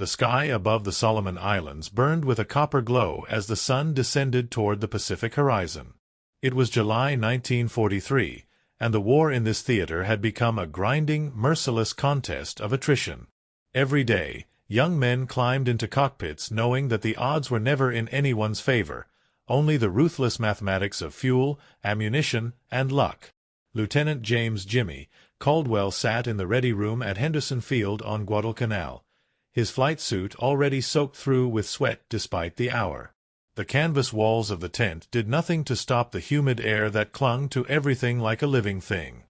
The sky above the Solomon Islands burned with a copper glow as the sun descended toward the Pacific horizon. It was July 1943, and the war in this theater had become a grinding, merciless contest of attrition. Every day, young men climbed into cockpits knowing that the odds were never in anyone's favor, only the ruthless mathematics of fuel, ammunition, and luck. Lieutenant James "Jimmy" Caldwell sat in the ready room at Henderson Field on Guadalcanal, his flight suit already soaked through with sweat despite the hour. The canvas walls of the tent did nothing to stop the humid air that clung to everything like a living thing.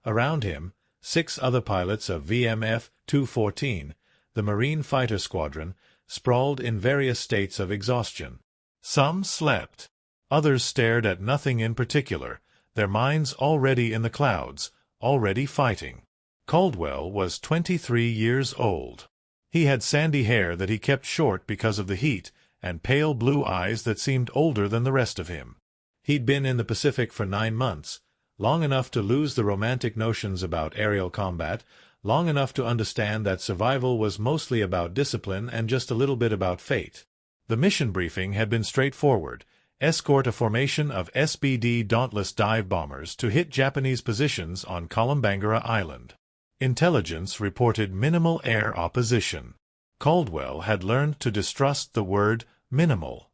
Around him, 6 other pilots of VMF 214, the Marine Fighter Squadron, sprawled in various states of exhaustion. Some slept. Others stared at nothing in particular, their minds already in the clouds, already fighting. Caldwell was 23 years old. He had sandy hair that he kept short because of the heat, and pale blue eyes that seemed older than the rest of him. He'd been in the Pacific for 9 months, long enough to lose the romantic notions about aerial combat, long enough to understand that survival was mostly about discipline and just a little bit about fate. The mission briefing had been straightforward: escort a formation of SBD Dauntless dive bombers to hit Japanese positions on Kolombangara Island. Intelligence reported minimal air opposition. Caldwell had learned to distrust the word minimal.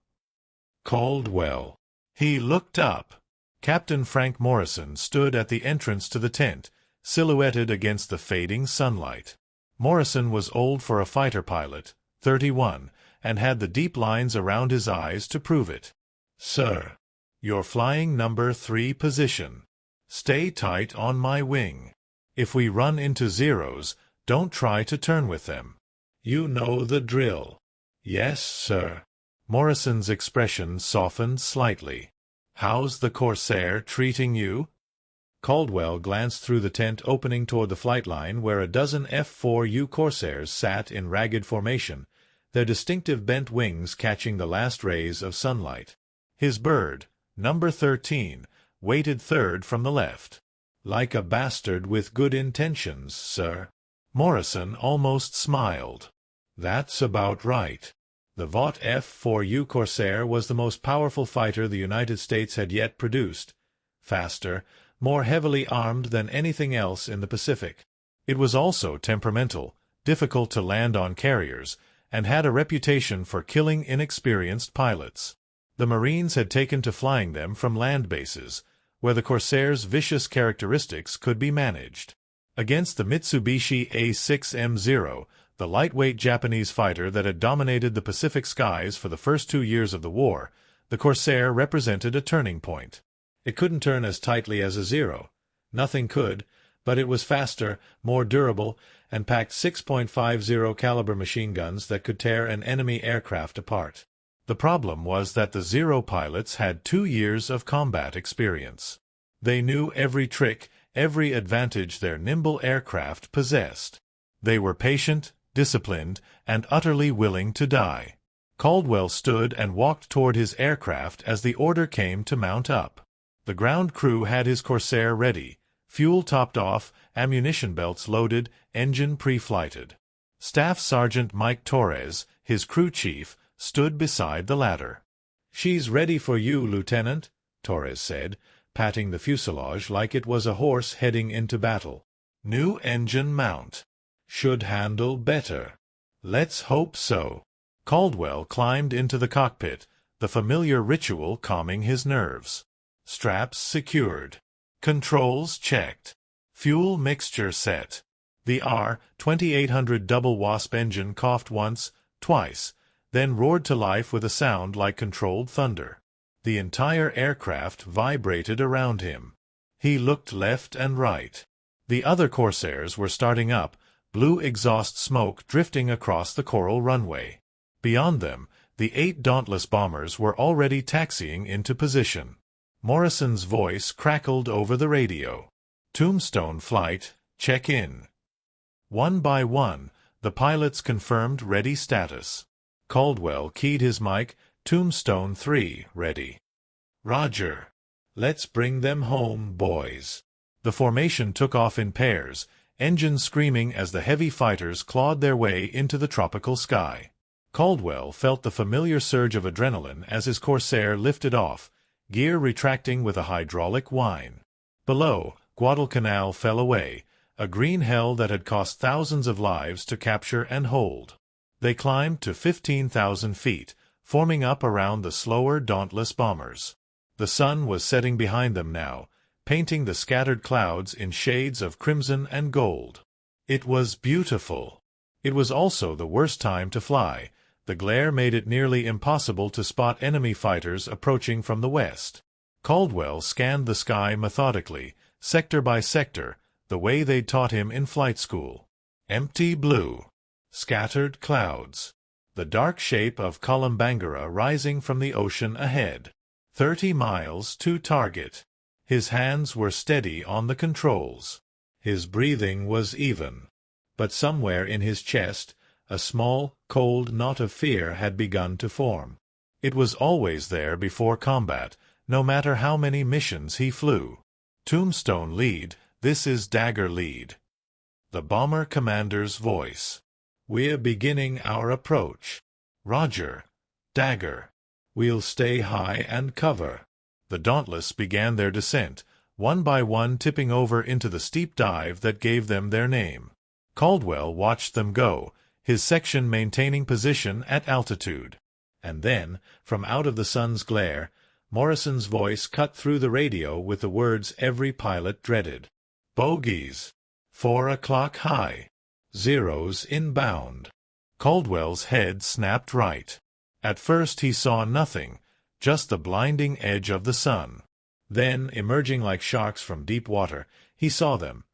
Caldwell. He looked up. Captain Frank Morrison stood at the entrance to the tent, silhouetted against the fading sunlight. Morrison was old for a fighter pilot, 31, and had the deep lines around his eyes to prove it. "Sir, you're flying number 3 position. Stay tight on my wing. If we run into zeros, don't try to turn with them. You know the drill." "Yes, sir." Morrison's expression softened slightly. "How's the Corsair treating you?" Caldwell glanced through the tent opening toward the flight line where a dozen F-4U Corsairs sat in ragged formation, their distinctive bent wings catching the last rays of sunlight. His bird, number 13, waited third from the left. "Like a bastard with good intentions, sir." Morrison almost smiled. "That's about right." The Vought F-4U Corsair was the most powerful fighter the United States had yet produced, faster, more heavily armed than anything else in the Pacific. It was also temperamental, difficult to land on carriers, and had a reputation for killing inexperienced pilots. The Marines had taken to flying them from land bases, where the Corsair's vicious characteristics could be managed. Against the Mitsubishi A6M0, the lightweight Japanese fighter that had dominated the Pacific skies for the first 2 years of the war, the Corsair represented a turning point. It couldn't turn as tightly as a Zero. Nothing could, but it was faster, more durable, and packed 6.50 caliber machine guns that could tear an enemy aircraft apart. The problem was that the Zero pilots had 2 years of combat experience. They knew every trick, every advantage their nimble aircraft possessed. They were patient, disciplined, and utterly willing to die. Caldwell stood and walked toward his aircraft as the order came to mount up. The ground crew had his Corsair ready, fuel topped off, ammunition belts loaded, engine pre-flighted. Staff Sergeant Mike Torres, his crew chief, stood beside the ladder. "She's ready for you, Lieutenant," Torres said, patting the fuselage like it was a horse heading into battle. "New engine mount. Should handle better." "Let's hope so." Caldwell climbed into the cockpit, the familiar ritual calming his nerves. Straps secured. Controls checked. Fuel mixture set. The R-2800 double Wasp engine coughed once, twice, then roared to life with a sound like controlled thunder. The entire aircraft vibrated around him. He looked left and right. The other Corsairs were starting up, blue exhaust smoke drifting across the coral runway. Beyond them, the 8 Dauntless bombers were already taxiing into position. Morrison's voice crackled over the radio. "Tombstone flight, check in." One by one, the pilots confirmed ready status. Caldwell keyed his mic, "Tombstone 3, ready." "Roger. Let's bring them home, boys." The formation took off in pairs, engines screaming as the heavy fighters clawed their way into the tropical sky. Caldwell felt the familiar surge of adrenaline as his Corsair lifted off, gear retracting with a hydraulic whine. Below, Guadalcanal fell away, a green hell that had cost thousands of lives to capture and hold. They climbed to 15,000 feet, forming up around the slower, dauntless bombers. The sun was setting behind them now, painting the scattered clouds in shades of crimson and gold. It was beautiful. It was also the worst time to fly. The glare made it nearly impossible to spot enemy fighters approaching from the west. Caldwell scanned the sky methodically, sector by sector, the way they'd taught him in flight school. Empty blue. Scattered clouds. The dark shape of Kolombangara rising from the ocean ahead. 30 miles to target. His hands were steady on the controls. His breathing was even. But somewhere in his chest, a small, cold knot of fear had begun to form. It was always there before combat, no matter how many missions he flew. Tombstone lead, this is dagger lead. The bomber commander's voice. We're beginning our approach. Roger. Dagger. We'll stay high and cover. The Dauntless began their descent, one by one tipping over into the steep dive that gave them their name. Caldwell watched them go, his section maintaining position at altitude. And then, from out of the sun's glare, Morrison's voice cut through the radio with the words every pilot dreaded. Bogies. 4 o'clock high. Zeros inbound. Caldwell's head snapped right. At first he saw nothing, just the blinding edge of the sun. Then, emerging like sharks from deep water, he saw them.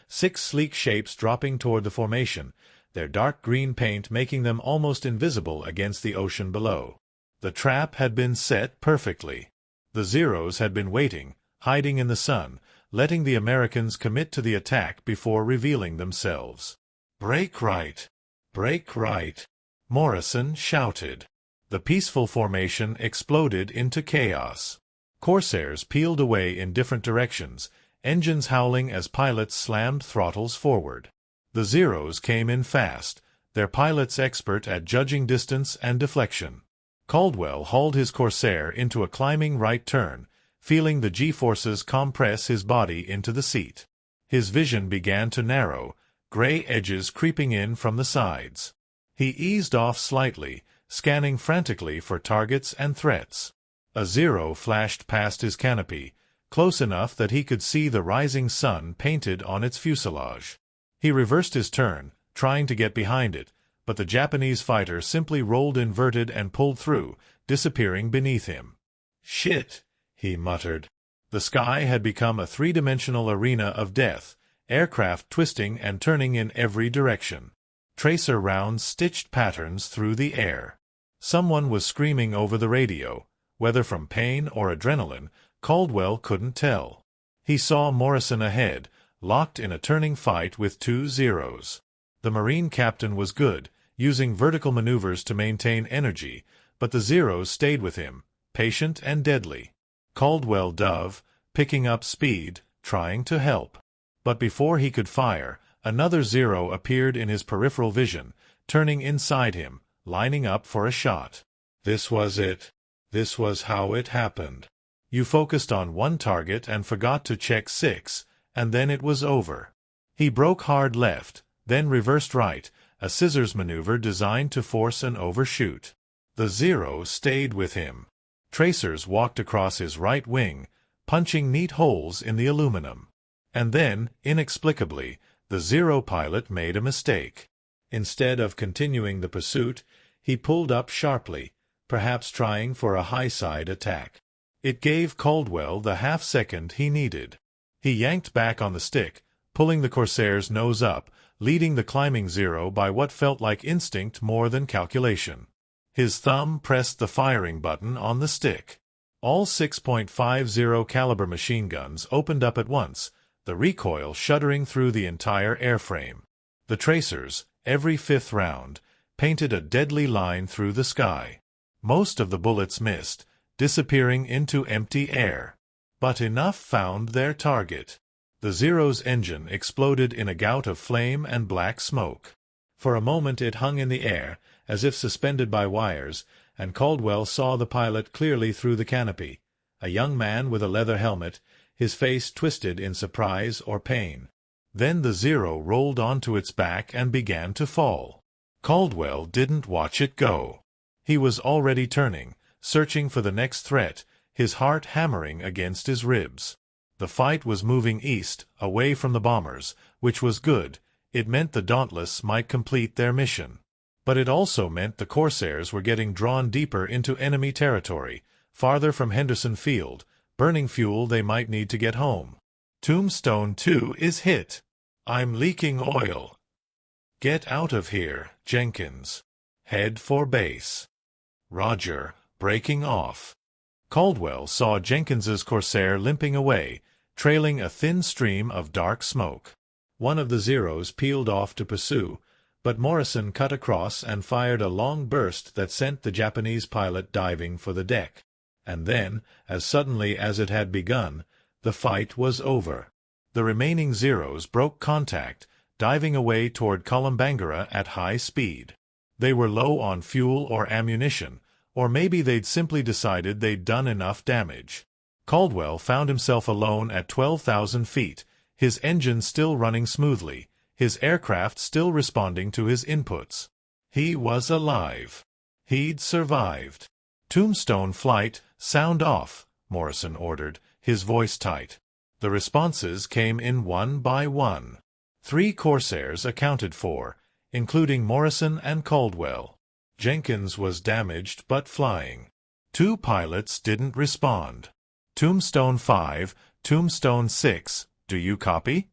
6 sleek shapes dropping toward the formation, their dark green paint making them almost invisible against the ocean below. The trap had been set perfectly. The Zeros had been waiting, hiding in the sun, letting the Americans commit to the attack before revealing themselves. "Break right! Break right!" Morrison shouted. The peaceful formation exploded into chaos. Corsairs peeled away in different directions, engines howling as pilots slammed throttles forward. The Zeros came in fast, their pilots expert at judging distance and deflection. Caldwell hauled his Corsair into a climbing right turn, feeling the G-forces compress his body into the seat. His vision began to narrow, gray edges creeping in from the sides. He eased off slightly, scanning frantically for targets and threats. A Zero flashed past his canopy, close enough that he could see the rising sun painted on its fuselage. He reversed his turn, trying to get behind it, but the Japanese fighter simply rolled inverted and pulled through, disappearing beneath him. "Shit," he muttered. The sky had become a three-dimensional arena of death, aircraft twisting and turning in every direction. Tracer rounds stitched patterns through the air. Someone was screaming over the radio. Whether from pain or adrenaline, Caldwell couldn't tell. He saw Morrison ahead, locked in a turning fight with 2 Zeros. The Marine captain was good, using vertical maneuvers to maintain energy, but the Zeros stayed with him, patient and deadly. Caldwell dove, picking up speed, trying to help. But before he could fire, another Zero appeared in his peripheral vision, turning inside him, lining up for a shot. This was it. This was how it happened. You focused on one target and forgot to check 6, and then it was over. He broke hard left, then reversed right, a scissors maneuver designed to force an overshoot. The Zero stayed with him. Tracers walked across his right wing, punching neat holes in the aluminum. And then, inexplicably, the Zero pilot made a mistake. Instead of continuing the pursuit, he pulled up sharply, perhaps trying for a high-side attack. It gave Caldwell the half-second he needed. He yanked back on the stick, pulling the Corsair's nose up, leading the climbing Zero by what felt like instinct more than calculation. His thumb pressed the firing button on the stick. All 6.50 caliber machine guns opened up at once, the recoil shuddering through the entire airframe. The tracers, every fifth round, painted a deadly line through the sky. Most of the bullets missed, disappearing into empty air. But enough found their target. The Zero's engine exploded in a gout of flame and black smoke. For a moment it hung in the air, as if suspended by wires, and Caldwell saw the pilot clearly through the canopy, a young man with a leather helmet, his face twisted in surprise or pain. Then the Zero rolled onto its back and began to fall. Caldwell didn't watch it go. He was already turning, searching for the next threat, his heart hammering against his ribs. The fight was moving east, away from the bombers, which was good. It meant the Dauntless might complete their mission. But it also meant the Corsairs were getting drawn deeper into enemy territory, farther from Henderson Field, burning fuel they might need to get home. Tombstone 2 is hit. I'm leaking oil. Get out of here, Jenkins. Head for base. Roger, breaking off. Caldwell saw Jenkins's Corsair limping away, trailing a thin stream of dark smoke. One of the Zeros peeled off to pursue, but Morrison cut across and fired a long burst that sent the Japanese pilot diving for the deck. And then, as suddenly as it had begun, the fight was over. The remaining Zeros broke contact, diving away toward Kolombangara at high speed. They were low on fuel or ammunition, or maybe they'd simply decided they'd done enough damage. Caldwell found himself alone at 12,000 feet, his engine still running smoothly, his aircraft still responding to his inputs. He was alive. He'd survived. Tombstone flight, sound off, Morrison ordered, his voice tight. The responses came in one by one. 3 Corsairs accounted for, including Morrison and Caldwell. Jenkins was damaged but flying. 2 pilots didn't respond. Tombstone 5, Tombstone 6, do you copy?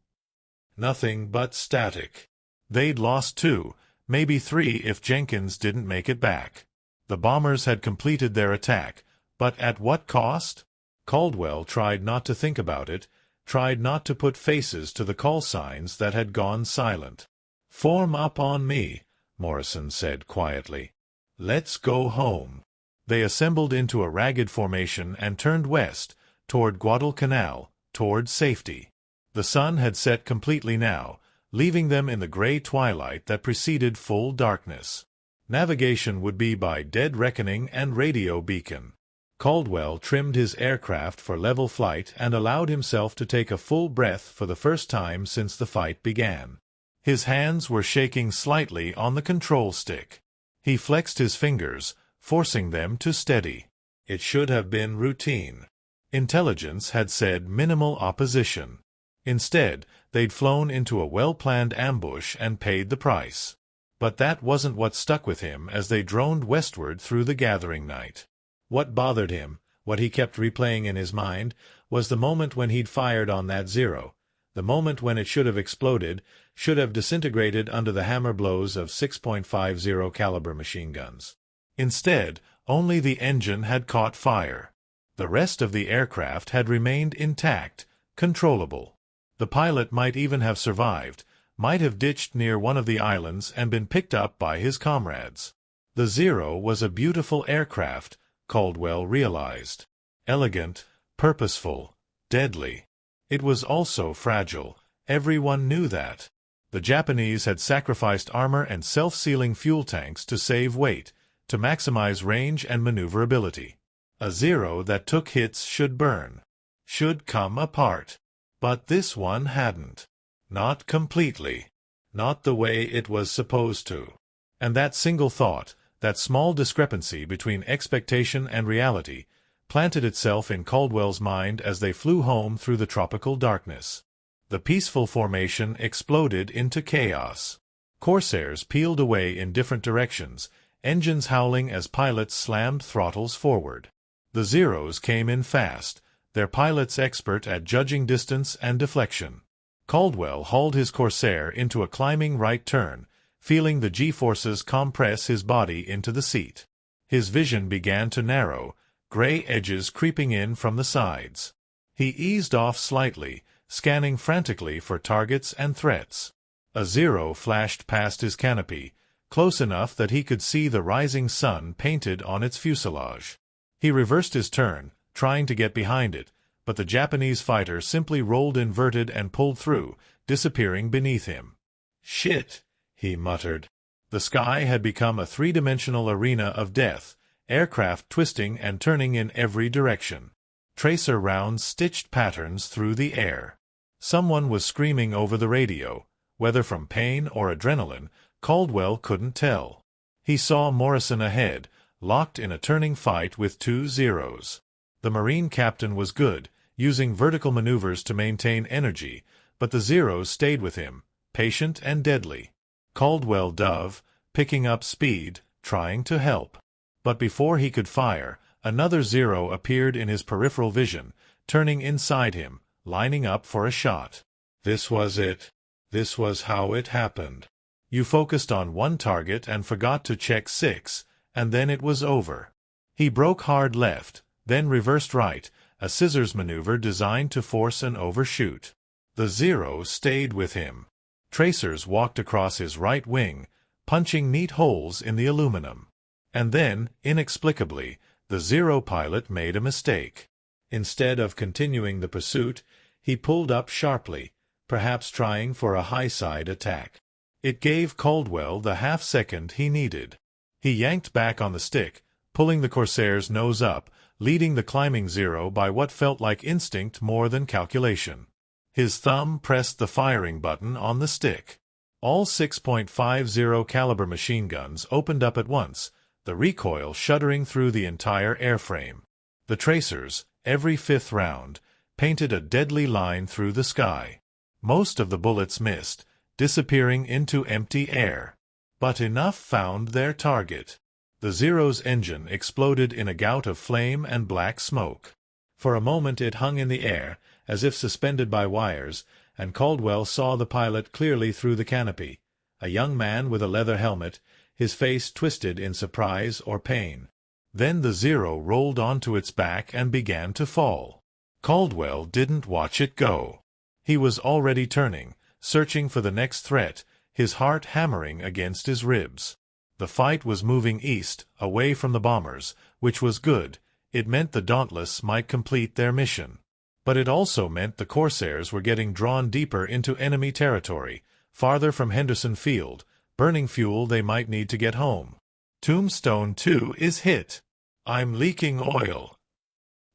Nothing but static. They'd lost 2, maybe 3 if Jenkins didn't make it back. The bombers had completed their attack, but at what cost? Caldwell tried not to think about it, tried not to put faces to the call signs that had gone silent. Form up on me, Morrison said quietly. Let's go home. They assembled into a ragged formation and turned west, toward Guadalcanal, toward safety. The sun had set completely now, leaving them in the gray twilight that preceded full darkness. Navigation would be by dead reckoning and radio beacon. Caldwell trimmed his aircraft for level flight and allowed himself to take a full breath for the first time since the fight began. His hands were shaking slightly on the control stick. He flexed his fingers, forcing them to steady. It should have been routine. Intelligence had said minimal opposition. Instead, they'd flown into a well-planned ambush and paid the price. But that wasn't what stuck with him as they droned westward through the gathering night. What bothered him, what he kept replaying in his mind, was the moment when he'd fired on that Zero, the moment when it should have exploded, should have disintegrated under the hammer blows of 6.50 caliber machine guns. Instead, only the engine had caught fire. The rest of the aircraft had remained intact, controllable. The pilot might even have survived, might have ditched near one of the islands and been picked up by his comrades. The Zero was a beautiful aircraft, Caldwell realized. Elegant, purposeful, deadly. It was also fragile. Everyone knew that. The Japanese had sacrificed armor and self-sealing fuel tanks to save weight, to maximize range and maneuverability. A Zero that took hits should burn, should come apart. But this one hadn't. Not completely. Not the way it was supposed to. And that single thought, that small discrepancy between expectation and reality, planted itself in Caldwell's mind as they flew home through the tropical darkness. The peaceful formation exploded into chaos. Corsairs peeled away in different directions, engines howling as pilots slammed throttles forward. The Zeros came in fast, their pilots expert at judging distance and deflection. Caldwell hauled his Corsair into a climbing right turn, feeling the G-forces compress his body into the seat. His vision began to narrow, gray edges creeping in from the sides. He eased off slightly, scanning frantically for targets and threats. A Zero flashed past his canopy, close enough that he could see the rising sun painted on its fuselage. He reversed his turn, trying to get behind it, but the Japanese fighter simply rolled inverted and pulled through, disappearing beneath him. "Shit," he muttered. The sky had become a three-dimensional arena of death, aircraft twisting and turning in every direction. Tracer rounds stitched patterns through the air. Someone was screaming over the radio. Whether from pain or adrenaline, Caldwell couldn't tell. He saw Morrison ahead, locked in a turning fight with 2 Zeros. The Marine captain was good, using vertical maneuvers to maintain energy, but the Zeros stayed with him, patient and deadly. Caldwell dove, picking up speed, trying to help. But before he could fire, another Zero appeared in his peripheral vision, turning inside him, lining up for a shot. This was it. This was how it happened. You focused on one target and forgot to check 6, and then it was over. He broke hard left, then reversed right, a scissors maneuver designed to force an overshoot. The Zero stayed with him. Tracers walked across his right wing, punching neat holes in the aluminum. And then, inexplicably, the Zero pilot made a mistake. Instead of continuing the pursuit, he pulled up sharply, perhaps trying for a high-side attack. It gave Caldwell the half-second he needed. He yanked back on the stick, pulling the Corsair's nose up, leading the climbing Zero by what felt like instinct more than calculation. His thumb pressed the firing button on the stick. All 6.50 caliber machine guns opened up at once, the recoil shuddering through the entire airframe. The tracers, every fifth round, painted a deadly line through the sky. Most of the bullets missed, disappearing into empty air. But enough found their target. The Zero's engine exploded in a gout of flame and black smoke. For a moment it hung in the air, as if suspended by wires, and Caldwell saw the pilot clearly through the canopy, a young man with a leather helmet, his face twisted in surprise or pain. Then the Zero rolled onto its back and began to fall. Caldwell didn't watch it go. He was already turning, searching for the next threat, his heart hammering against his ribs. The fight was moving east, away from the bombers, which was good. It meant the Dauntless might complete their mission. But it also meant the Corsairs were getting drawn deeper into enemy territory, farther from Henderson Field, burning fuel they might need to get home. Tombstone 2 is hit. I'm leaking oil.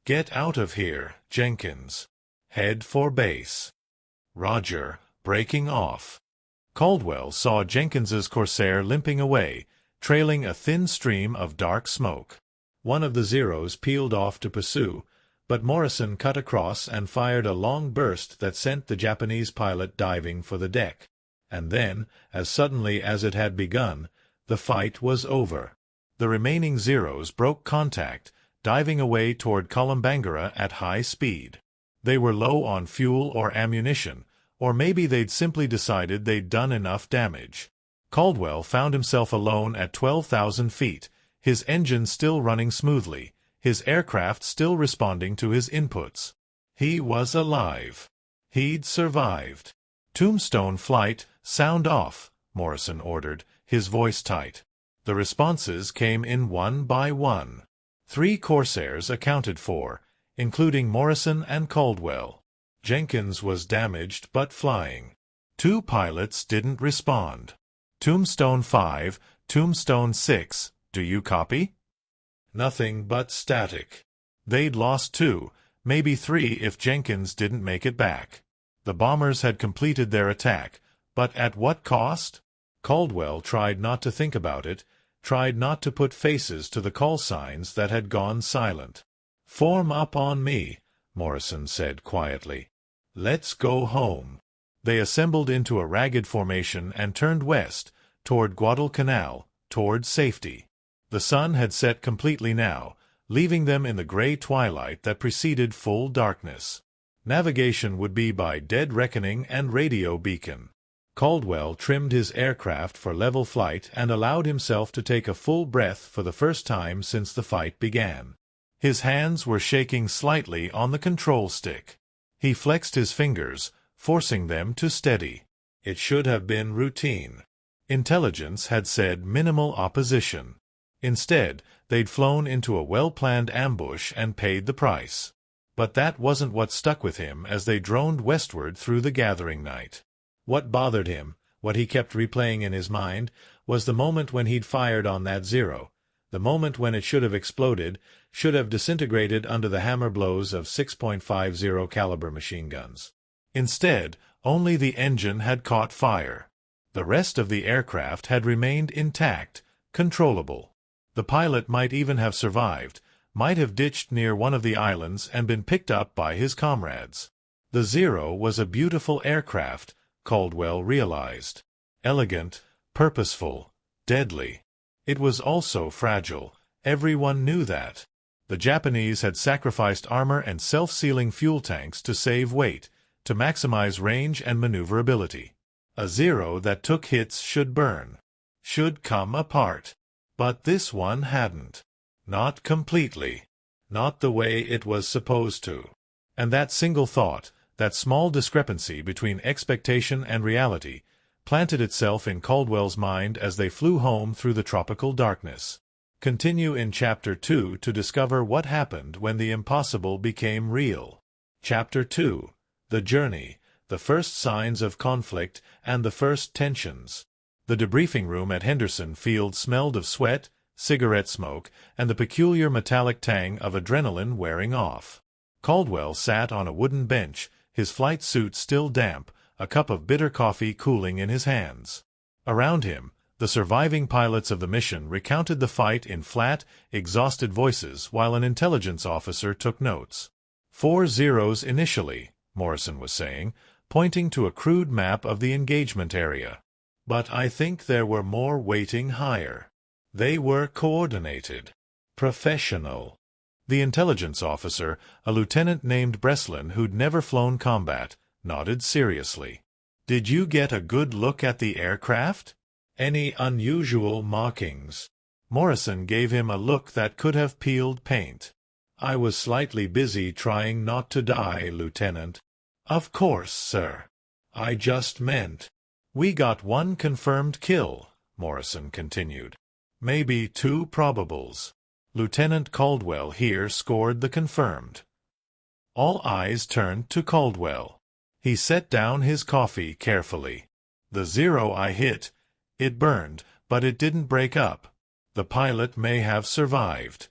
Get out of here, Jenkins. Head for base. Roger, breaking off. Caldwell saw Jenkins's Corsair limping away, trailing a thin stream of dark smoke. One of the Zeros peeled off to pursue, but Morrison cut across and fired a long burst that sent the Japanese pilot diving for the deck. And then, as suddenly as it had begun, the fight was over. The remaining Zeros broke contact, diving away toward Kolombangara at high speed. They were low on fuel or ammunition, or maybe they'd simply decided they'd done enough damage. Caldwell found himself alone at 12,000 feet, his engine still running smoothly, his aircraft still responding to his inputs. He was alive. He'd survived. Tombstone flight, sound off, Morrison ordered, his voice tight. The responses came in one by one. 3 Corsairs accounted for, including Morrison and Caldwell. Jenkins was damaged but flying. 2 pilots didn't respond. Tombstone 5, Tombstone 6, do you copy? Nothing but static. They'd lost 2, maybe 3 if Jenkins didn't make it back. The bombers had completed their attack, but at what cost? Caldwell tried not to think about it, tried not to put faces to the call signs that had gone silent. Form up on me, Morrison said quietly. Let's go home. They assembled into a ragged formation and turned west, toward Guadalcanal, toward safety. The sun had set completely now, leaving them in the gray twilight that preceded full darkness. Navigation would be by dead reckoning and radio beacon. Caldwell trimmed his aircraft for level flight and allowed himself to take a full breath for the first time since the fight began. His hands were shaking slightly on the control stick. He flexed his fingers, forcing them to steady. It should have been routine. Intelligence had said minimal opposition. Instead, they'd flown into a well-planned ambush and paid the price. But that wasn't what stuck with him as they droned westward through the gathering night. What bothered him, what he kept replaying in his mind, was the moment when he'd fired on that Zero, the moment when it should have exploded, should have disintegrated under the hammer blows of 6.50 caliber machine guns. Instead, only the engine had caught fire. The rest of the aircraft had remained intact, controllable. The pilot might even have survived, might have ditched near one of the islands and been picked up by his comrades. The Zero was a beautiful aircraft, Caldwell realized. Elegant, purposeful, deadly. It was also fragile. Everyone knew that. The Japanese had sacrificed armor and self-sealing fuel tanks to save weight, to maximize range and maneuverability. A Zero that took hits should burn, should come apart. But this one hadn't. Not completely. Not the way it was supposed to. And that single thought, that small discrepancy between expectation and reality, planted itself in Caldwell's mind as they flew home through the tropical darkness. Continue in Chapter 2 to discover what happened when the impossible became real. Chapter 2. The Journey, the first signs of conflict, and the first tensions. The debriefing room at Henderson Field smelled of sweat, cigarette smoke, and the peculiar metallic tang of adrenaline wearing off. Caldwell sat on a wooden bench, his flight suit still damp, a cup of bitter coffee cooling in his hands. Around him, the surviving pilots of the mission recounted the fight in flat, exhausted voices while an intelligence officer took notes. 4 Zeros initially, Morrison was saying, pointing to a crude map of the engagement area. But I think there were more waiting higher. They were coordinated. Professional. The intelligence officer, a lieutenant named Breslin who'd never flown combat, nodded seriously. Did you get a good look at the aircraft? Any unusual markings? Morrison gave him a look that could have peeled paint. I was slightly busy trying not to die, Lieutenant. Of course, sir. I just meant. We got 1 confirmed kill, Morrison continued. Maybe 2 probables. Lieutenant Caldwell here scored the confirmed. All eyes turned to Caldwell. He set down his coffee carefully. The Zero I hit, it burned, but it didn't break up. The pilot may have survived.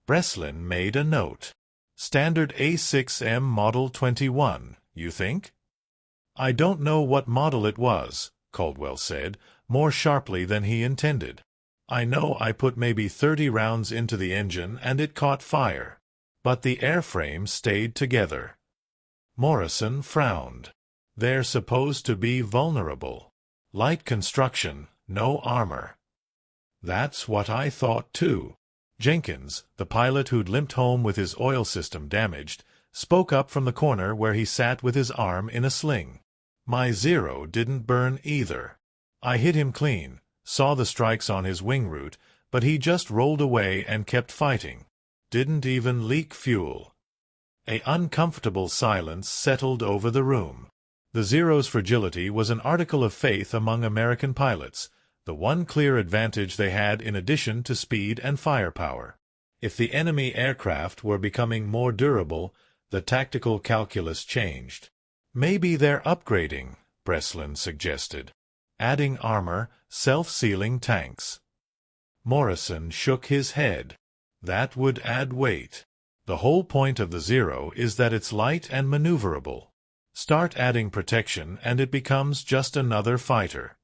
Breslin made a note. Standard A6M Model 21, you think? I don't know what model it was, Caldwell said, more sharply than he intended. I know I put maybe 30 rounds into the engine and it caught fire. But the airframe stayed together. Morrison frowned. They're supposed to be vulnerable. Light construction, no armor. That's what I thought too. Jenkins, the pilot who'd limped home with his oil system damaged, spoke up from the corner where he sat with his arm in a sling. My Zero didn't burn either. I hit him clean, saw the strikes on his wing route, but he just rolled away and kept fighting. Didn't even leak fuel. An uncomfortable silence settled over the room. The Zero's fragility was an article of faith among American pilots, the one clear advantage they had in addition to speed and firepower. If the enemy aircraft were becoming more durable, the tactical calculus changed. Maybe they're upgrading, Breslin suggested. Adding armor, self-sealing tanks. Morrison shook his head. That would add weight. The whole point of the Zero is that it's light and maneuverable. Start adding protection and it becomes just another fighter.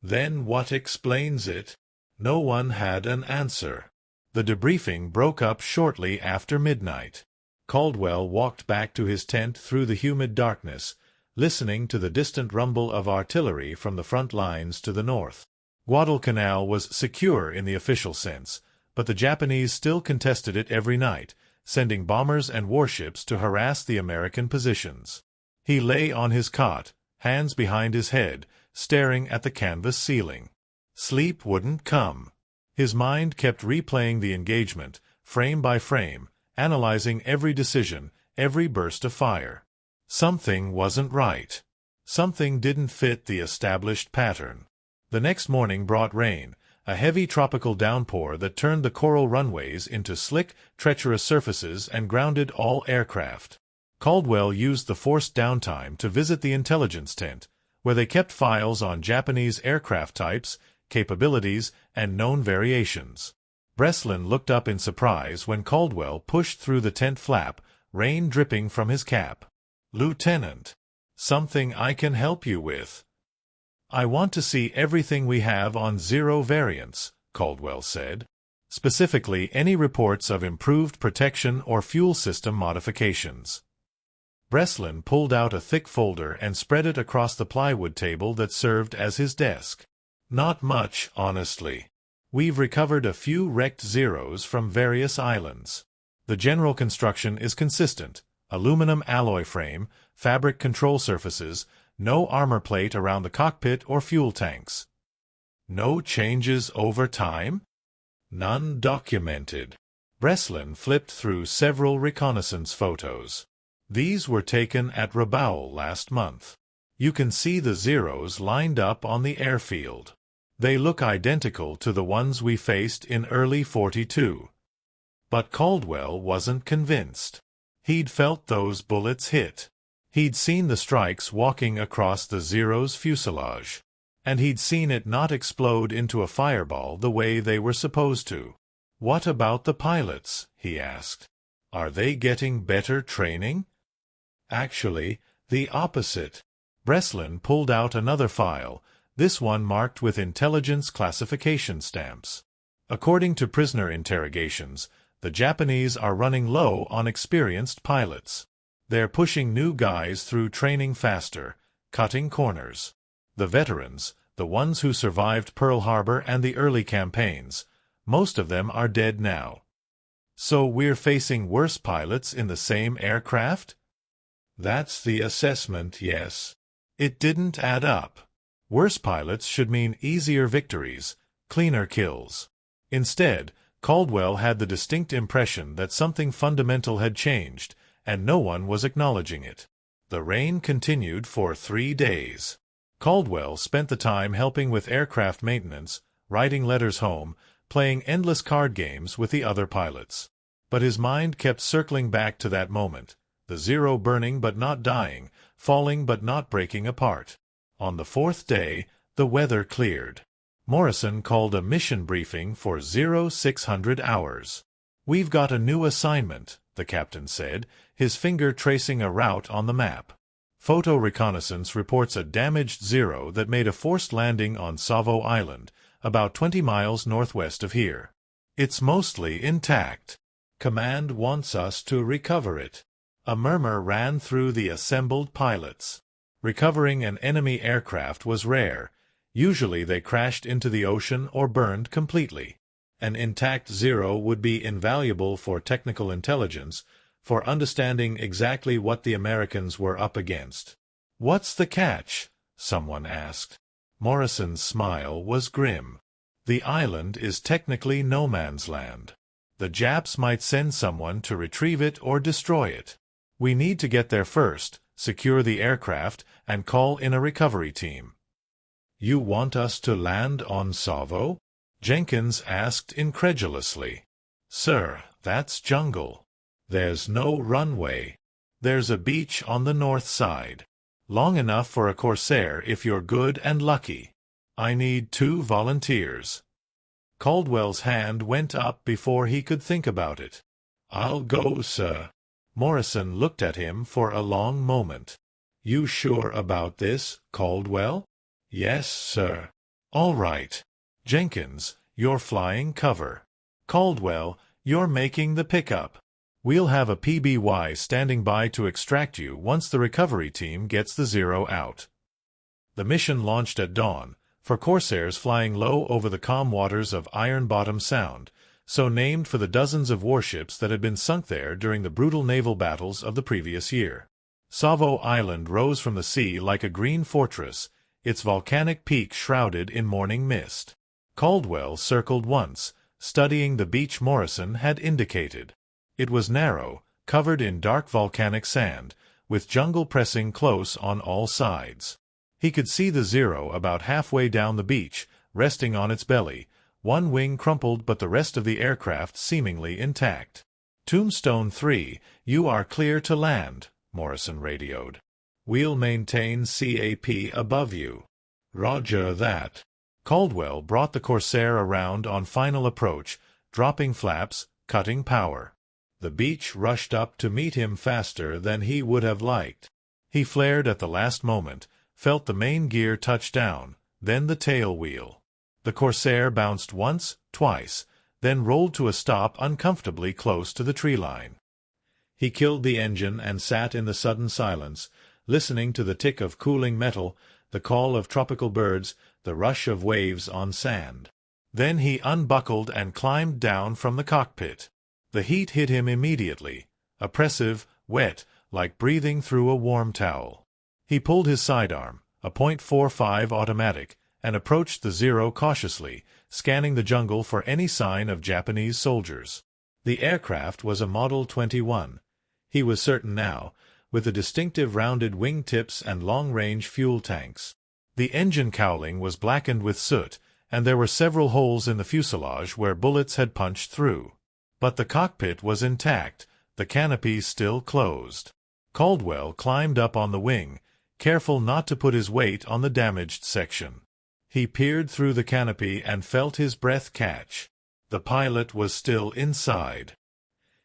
Then what explains it? No one had an answer. The debriefing broke up shortly after midnight. Caldwell walked back to his tent through the humid darkness, listening to the distant rumble of artillery from the front lines to the north. Guadalcanal was secure in the official sense, but the Japanese still contested it every night, sending bombers and warships to harass the American positions. He lay on his cot, hands behind his head, staring at the canvas ceiling. Sleep wouldn't come. His mind kept replaying the engagement, frame by frame, analyzing every decision, every burst of fire. Something wasn't right. Something didn't fit the established pattern. The next morning brought rain, a heavy tropical downpour that turned the coral runways into slick, treacherous surfaces and grounded all aircraft. Caldwell used the forced downtime to visit the intelligence tent, where they kept files on Japanese aircraft types, capabilities, and known variations. Breslin looked up in surprise when Caldwell pushed through the tent flap, rain dripping from his cap. "Lieutenant, something I can help you with?" "I want to see everything we have on Zero variants," Caldwell said. "Specifically, any reports of improved protection or fuel system modifications." Breslin pulled out a thick folder and spread it across the plywood table that served as his desk. "Not much, honestly. We've recovered a few wrecked Zeros from various islands. The general construction is consistent: aluminum alloy frame, fabric control surfaces, no armor plate around the cockpit or fuel tanks." "No changes over time?" "None documented." Breslin flipped through several reconnaissance photos. "These were taken at Rabaul last month. You can see the Zeros lined up on the airfield. They look identical to the ones we faced in early '42. But Caldwell wasn't convinced. He'd felt those bullets hit. He'd seen the strikes walking across the Zero's fuselage. And he'd seen it not explode into a fireball the way they were supposed to. "What about the pilots?" he asked. "Are they getting better training?" "Actually, the opposite." Breslin pulled out another file, this one marked with intelligence classification stamps. "According to prisoner interrogations, the Japanese are running low on experienced pilots. They're pushing new guys through training faster, cutting corners. The veterans, the ones who survived Pearl Harbor and the early campaigns, most of them are dead now." "So we're facing worse pilots in the same aircraft?" "That's the assessment, yes." It didn't add up. Worse pilots should mean easier victories, cleaner kills. Instead, Caldwell had the distinct impression that something fundamental had changed, and no one was acknowledging it. The rain continued for 3 days. Caldwell spent the time helping with aircraft maintenance, writing letters home, playing endless card games with the other pilots. But his mind kept circling back to that moment, the Zero burning but not dying, falling but not breaking apart. On the 4th day, the weather cleared. Morrison called a mission briefing for 0600 hours. "We've got a new assignment," the captain said, his finger tracing a route on the map. "Photo reconnaissance reports a damaged Zero that made a forced landing on Savo Island, about 20 miles northwest of here. It's mostly intact. Command wants us to recover it." A murmur ran through the assembled pilots. Recovering an enemy aircraft was rare. Usually they crashed into the ocean or burned completely. An intact Zero would be invaluable for technical intelligence, for understanding exactly what the Americans were up against. "What's the catch?" someone asked. Morrison's smile was grim. "The island is technically no man's land. The Japs might send someone to retrieve it or destroy it. We need to get there first, secure the aircraft, and call in a recovery team." "You want us to land on Savo?" Jenkins asked incredulously. "Sir, that's jungle. There's no runway. There's a beach on the north side. Long enough for a corsair if you're good and lucky. I need 2 volunteers." Caldwell's hand went up before he could think about it. "I'll go, sir." Morrison looked at him for a long moment. "You sure about this, Caldwell?" "Yes, sir." "All right. Jenkins, you're flying cover. Caldwell, you're making the pickup. We'll have a PBY standing by to extract you once the recovery team gets the Zero out." The mission launched at dawn, for corsairs flying low over the calm waters of Iron Bottom Sound, so named for the dozens of warships that had been sunk there during the brutal naval battles of the previous year. Savo Island rose from the sea like a green fortress, its volcanic peak shrouded in morning mist. Caldwell circled once, studying the beach Morrison had indicated. It was narrow, covered in dark volcanic sand, with jungle pressing close on all sides. He could see the Zero about halfway down the beach, resting on its belly, One wing crumpled but the rest of the aircraft seemingly intact. Tombstone 3, you are clear to land, Morrison radioed. We'll maintain CAP above you. Roger that. Caldwell brought the Corsair around on final approach, dropping flaps, cutting power. The beach rushed up to meet him faster than he would have liked. He flared at the last moment, felt the main gear touch down, then the tail wheel. The Corsair bounced once, twice, then rolled to a stop uncomfortably close to the tree line. He killed the engine and sat in the sudden silence, listening to the tick of cooling metal, the call of tropical birds, the rush of waves on sand. Then he unbuckled and climbed down from the cockpit. The heat hit him immediately, oppressive, wet, like breathing through a warm towel. He pulled his sidearm, a .45 automatic, and approached the Zero cautiously, scanning the jungle for any sign of Japanese soldiers. The aircraft was a Model 21. He was certain now, with the distinctive rounded wing tips and long-range fuel tanks. The engine cowling was blackened with soot, and there were several holes in the fuselage where bullets had punched through. But the cockpit was intact, the canopy still closed. Caldwell climbed up on the wing, careful not to put his weight on the damaged section. He peered through the canopy and felt his breath catch. The pilot was still inside.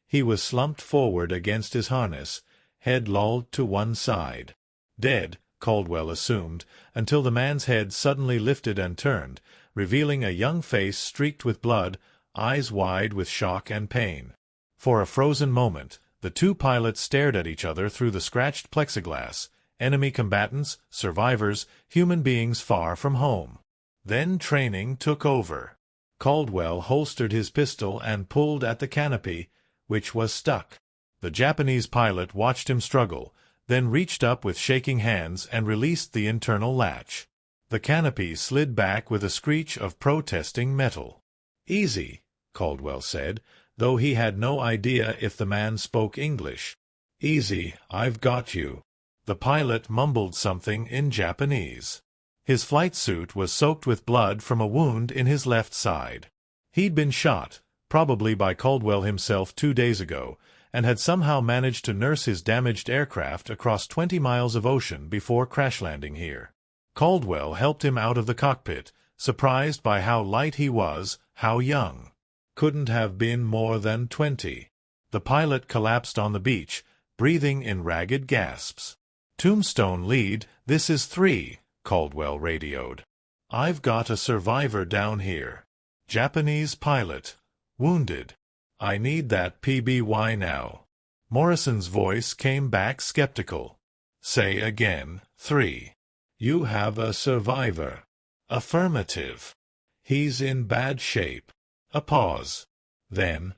He was slumped forward against his harness, head lolled to one side. Dead, Caldwell assumed, until the man's head suddenly lifted and turned, revealing a young face streaked with blood, eyes wide with shock and pain. For a frozen moment, the two pilots stared at each other through the scratched plexiglass, enemy combatants, survivors, human beings far from home. Then training took over. Caldwell holstered his pistol and pulled at the canopy, which was stuck. The Japanese pilot watched him struggle, then reached up with shaking hands and released the internal latch. The canopy slid back with a screech of protesting metal. "Easy," Caldwell said, though he had no idea if the man spoke English. "Easy, I've got you." The pilot mumbled something in Japanese. His flight suit was soaked with blood from a wound in his left side. He'd been shot, probably by Caldwell himself 2 days ago, and had somehow managed to nurse his damaged aircraft across 20 miles of ocean before crash-landing here. Caldwell helped him out of the cockpit, surprised by how light he was, how young. Couldn't have been more than 20. The pilot collapsed on the beach, breathing in ragged gasps. "Tombstone lead, this is 3, Caldwell radioed. "I've got a survivor down here. Japanese pilot. Wounded. I need that PBY now." Morrison's voice came back skeptical. "Say again, 3. You have a survivor." "Affirmative." "He's in bad shape." A pause. Then,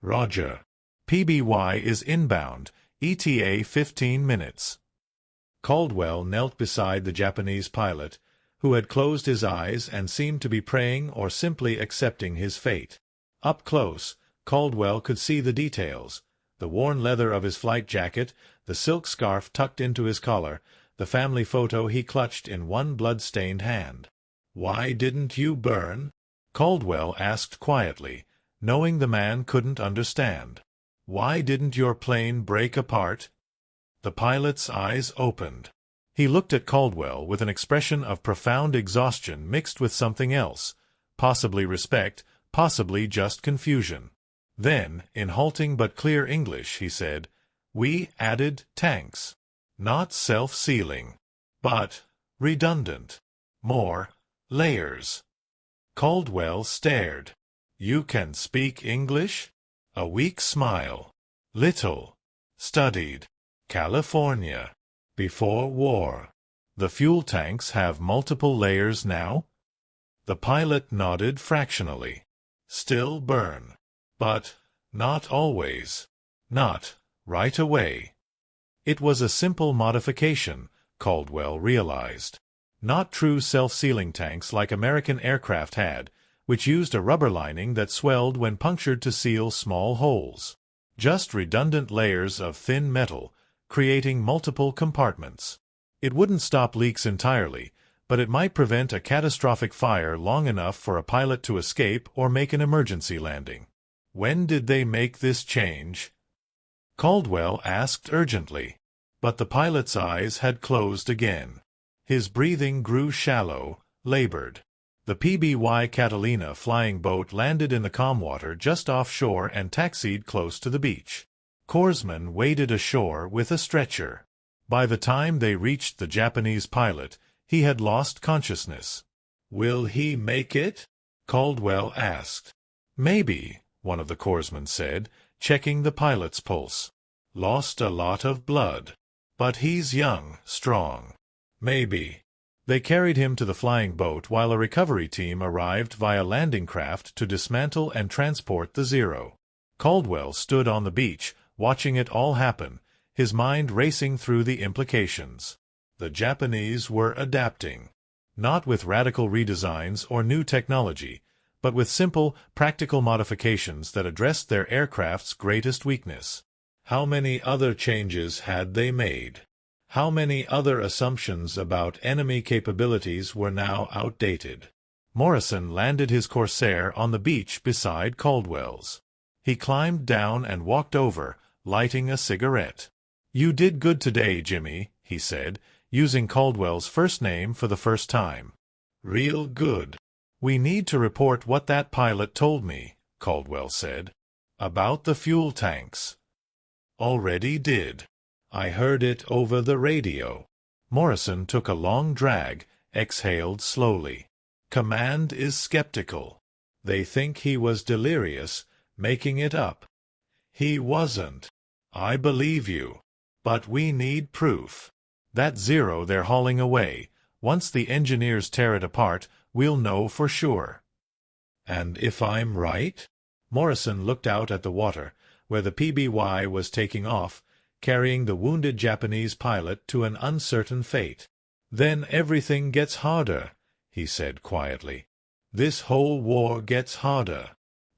"Roger. PBY is inbound, ETA 15 minutes. Caldwell knelt beside the Japanese pilot, who had closed his eyes and seemed to be praying or simply accepting his fate. Up close, Caldwell could see the details: the worn leather of his flight jacket, the silk scarf tucked into his collar, the family photo he clutched in one blood-stained hand. "Why didn't you burn?" Caldwell asked quietly, knowing the man couldn't understand. "Why didn't your plane break apart?" The pilot's eyes opened. He looked at Caldwell with an expression of profound exhaustion mixed with something else, possibly respect, possibly just confusion. Then, in halting but clear English, he said, "We added tanks. Not self-sealing, but redundant. More layers." Caldwell stared. "You can speak English?" A weak smile. "Little. Studied. California. Before war. The fuel tanks have multiple layers now?" The pilot nodded fractionally. "Still burn. But not always. Not right away." It was a simple modification, Caldwell realized. Not true self-sealing tanks like American aircraft had, which used a rubber lining that swelled when punctured to seal small holes. Just redundant layers of thin metal, creating multiple compartments. It wouldn't stop leaks entirely, but it might prevent a catastrophic fire long enough for a pilot to escape or make an emergency landing. When did they make this change? Caldwell asked urgently. But the pilot's eyes had closed again. His breathing grew shallow, labored. The PBY Catalina flying boat landed in the calm water just offshore and taxied close to the beach. Corpsmen waded ashore with a stretcher. By the time they reached the Japanese pilot, he had lost consciousness. "Will he make it?" Caldwell asked. "Maybe," one of the corpsmen said, checking the pilot's pulse. "Lost a lot of blood. But he's young, strong. Maybe." They carried him to the flying boat while a recovery team arrived via landing craft to dismantle and transport the Zero. Caldwell stood on the beach, watching it all happen, his mind racing through the implications. The Japanese were adapting. Not with radical redesigns or new technology, but with simple, practical modifications that addressed their aircraft's greatest weakness. How many other changes had they made? How many other assumptions about enemy capabilities were now outdated? Morrison landed his Corsair on the beach beside Caldwell's. He climbed down and walked over, lighting a cigarette. "You did good today, Jimmy," he said, using Caldwell's first name for the first time. "Real good." "We need to report what that pilot told me," Caldwell said. "About the fuel tanks." "Already did. I heard it over the radio." Morrison took a long drag, exhaled slowly. "Command is skeptical. They think he was delirious, making it up." "He wasn't." "I believe you. But we need proof. That Zero they're hauling away, once the engineers tear it apart, we'll know for sure." "And if I'm right?" Morrison looked out at the water, where the PBY was taking off, carrying the wounded Japanese pilot to an uncertain fate. "Then everything gets harder," he said quietly. "This whole war gets harder."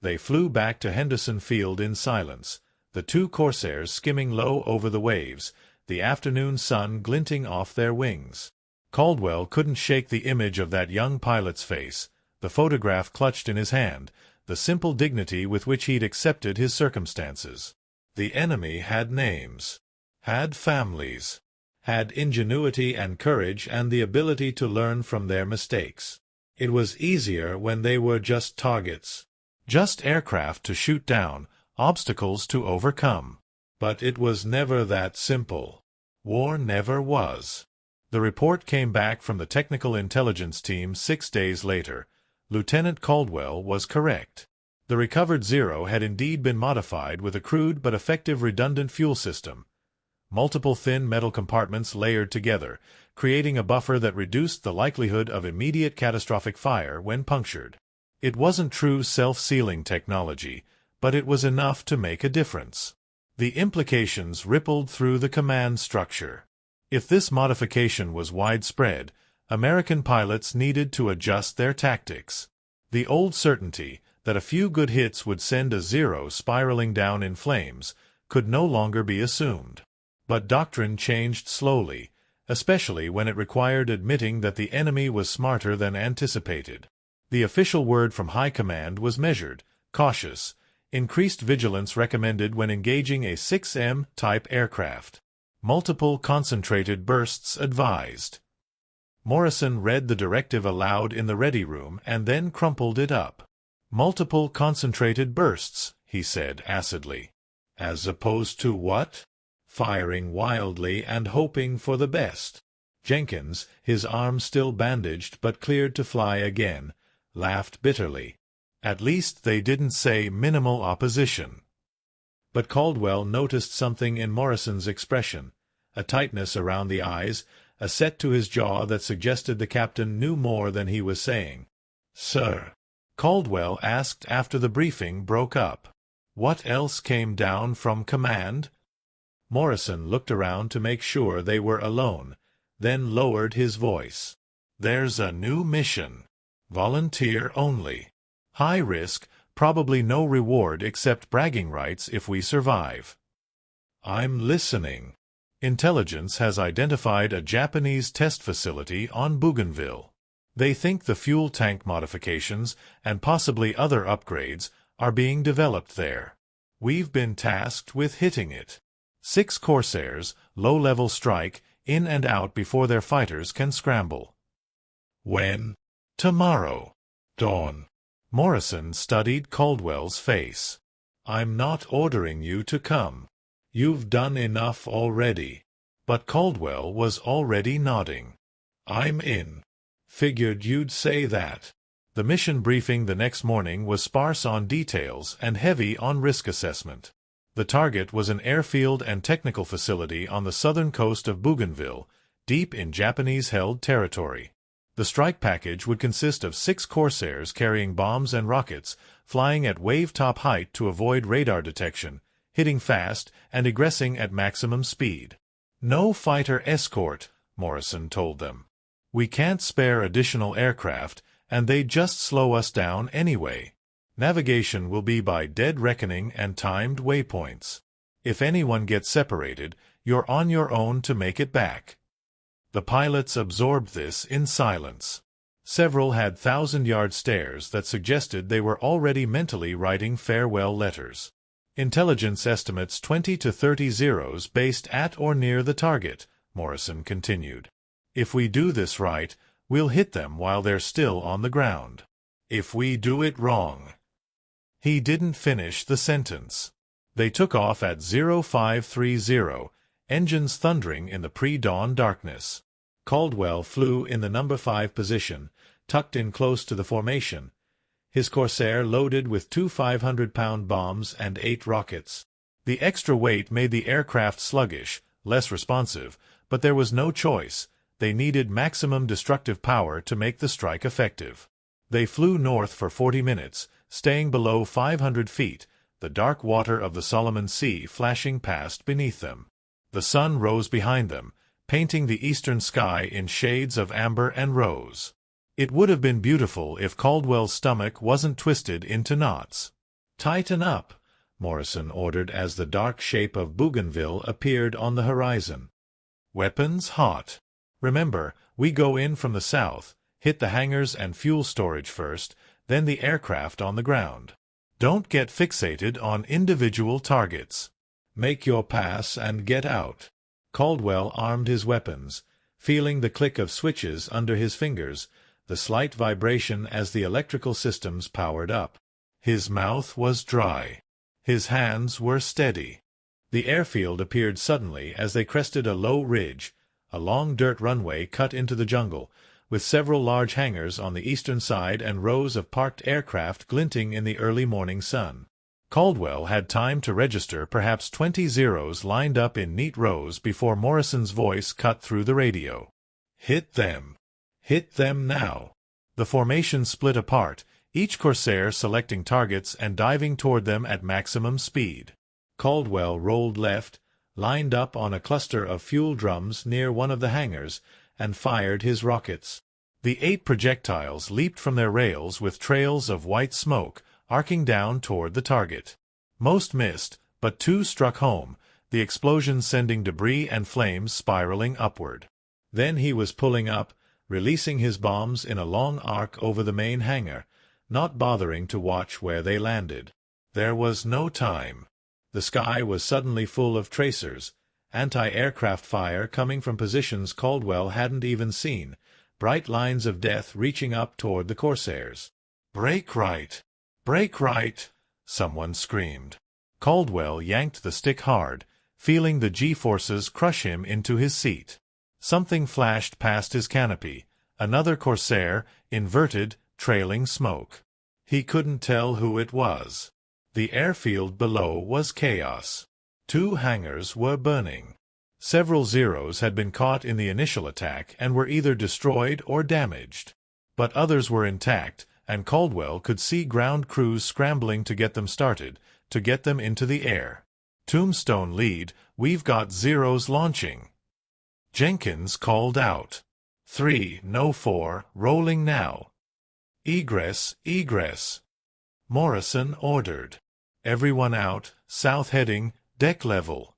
They flew back to Henderson Field in silence, the two Corsairs skimming low over the waves, the afternoon sun glinting off their wings. Caldwell couldn't shake the image of that young pilot's face, the photograph clutched in his hand, the simple dignity with which he'd accepted his circumstances. The enemy had names, had families, had ingenuity and courage and the ability to learn from their mistakes. It was easier when they were just targets, just aircraft to shoot down, obstacles to overcome. But it was never that simple. War never was. The report came back from the technical intelligence team 6 days later. Lieutenant Caldwell was correct. The recovered Zero had indeed been modified with a crude but effective redundant fuel system. Multiple thin metal compartments layered together, creating a buffer that reduced the likelihood of immediate catastrophic fire when punctured. It wasn't true self-sealing technology, but it was enough to make a difference. The implications rippled through the command structure. If this modification was widespread, American pilots needed to adjust their tactics. The old certainty that a few good hits would send a Zero spiraling down in flames could no longer be assumed. But doctrine changed slowly, especially when it required admitting that the enemy was smarter than anticipated. The official word from high command was measured, cautious, increased vigilance recommended when engaging a 6M-type aircraft. Multiple concentrated bursts advised. Morrison read the directive aloud in the ready room and then crumpled it up. "Multiple concentrated bursts," he said acidly. "As opposed to what?" "Firing wildly and hoping for the best." Jenkins, his arm still bandaged but cleared to fly again, laughed bitterly. At least they didn't say minimal opposition. But Caldwell noticed something in Morrison's expression, a tightness around the eyes, a set to his jaw that suggested the captain knew more than he was saying. "Sir," Caldwell asked after the briefing broke up, "what else came down from command?" Morrison looked around to make sure they were alone, then lowered his voice. "There's a new mission. Volunteer only. High risk, probably no reward except bragging rights if we survive." "I'm listening." Intelligence has identified a Japanese test facility on Bougainville. They think the fuel tank modifications and possibly other upgrades are being developed there. We've been tasked with hitting it. 6 Corsairs, low-level strike, in and out before their fighters can scramble. When? Tomorrow. Dawn. Morrison studied Caldwell's face. I'm not ordering you to come. You've done enough already. But Caldwell was already nodding. I'm in. Figured you'd say that. The mission briefing the next morning was sparse on details and heavy on risk assessment. The target was an airfield and technical facility on the southern coast of Bougainville, deep in Japanese-held territory. The strike package would consist of 6 Corsairs carrying bombs and rockets, flying at wave-top height to avoid radar detection, hitting fast, and egressing at maximum speed. No fighter escort, Morrison told them. We can't spare additional aircraft, and they'd just slow us down anyway. Navigation will be by dead reckoning and timed waypoints. If anyone gets separated, you're on your own to make it back. The pilots absorbed this in silence. Several had 1,000-yard stares that suggested they were already mentally writing farewell letters. Intelligence estimates 20 to 30 zeros based at or near the target, Morrison continued. If we do this right, we'll hit them while they're still on the ground. If we do it wrong. He didn't finish the sentence. They took off at 0530, engines thundering in the pre-dawn darkness. Caldwell flew in the number 5 position, tucked in close to the formation, his Corsair loaded with 2 500-pound bombs and 8 rockets. The extra weight made the aircraft sluggish, less responsive, but there was no choice. They needed maximum destructive power to make the strike effective. They flew north for 40 minutes, staying below 500 feet, the dark water of the Solomon Sea flashing past beneath them. The sun rose behind them, painting the eastern sky in shades of amber and rose. It would have been beautiful if Caldwell's stomach wasn't twisted into knots. "Tighten up," Morrison ordered as the dark shape of Bougainville appeared on the horizon. "Weapons hot. Remember, we go in from the south, hit the hangars and fuel storage first, then the aircraft on the ground. Don't get fixated on individual targets. Make your pass and get out." Caldwell armed his weapons, feeling the click of switches under his fingers, the slight vibration as the electrical systems powered up. His mouth was dry. His hands were steady. The airfield appeared suddenly as they crested a low ridge, a long dirt runway cut into the jungle, with several large hangars on the eastern side and rows of parked aircraft glinting in the early morning sun. Caldwell had time to register perhaps 20 zeros lined up in neat rows before Morrison's voice cut through the radio. "Hit them. Hit them now." The formation split apart, each Corsair selecting targets and diving toward them at maximum speed. Caldwell rolled left, lined up on a cluster of fuel drums near one of the hangars, and fired his rockets. The 8 projectiles leaped from their rails with trails of white smoke, arcing down toward the target. Most missed, but 2 struck home, the explosions sending debris and flames spiraling upward. Then he was pulling up, releasing his bombs in a long arc over the main hangar, not bothering to watch where they landed. There was no time. The sky was suddenly full of tracers, anti-aircraft fire coming from positions Caldwell hadn't even seen, bright lines of death reaching up toward the Corsairs. "Brake right! Brake right!" someone screamed. Caldwell yanked the stick hard, feeling the G-forces crush him into his seat. Something flashed past his canopy, another Corsair, inverted, trailing smoke. He couldn't tell who it was. The airfield below was chaos. 2 hangars were burning. Several Zeros had been caught in the initial attack and were either destroyed or damaged. But others were intact, and Caldwell could see ground crews scrambling to get them started, to get them into the air. "Tombstone lead, we've got Zeros launching." Jenkins called out. 3, no 4, rolling now. "Egress, egress." Morrison ordered. "Everyone out, south heading, deck level."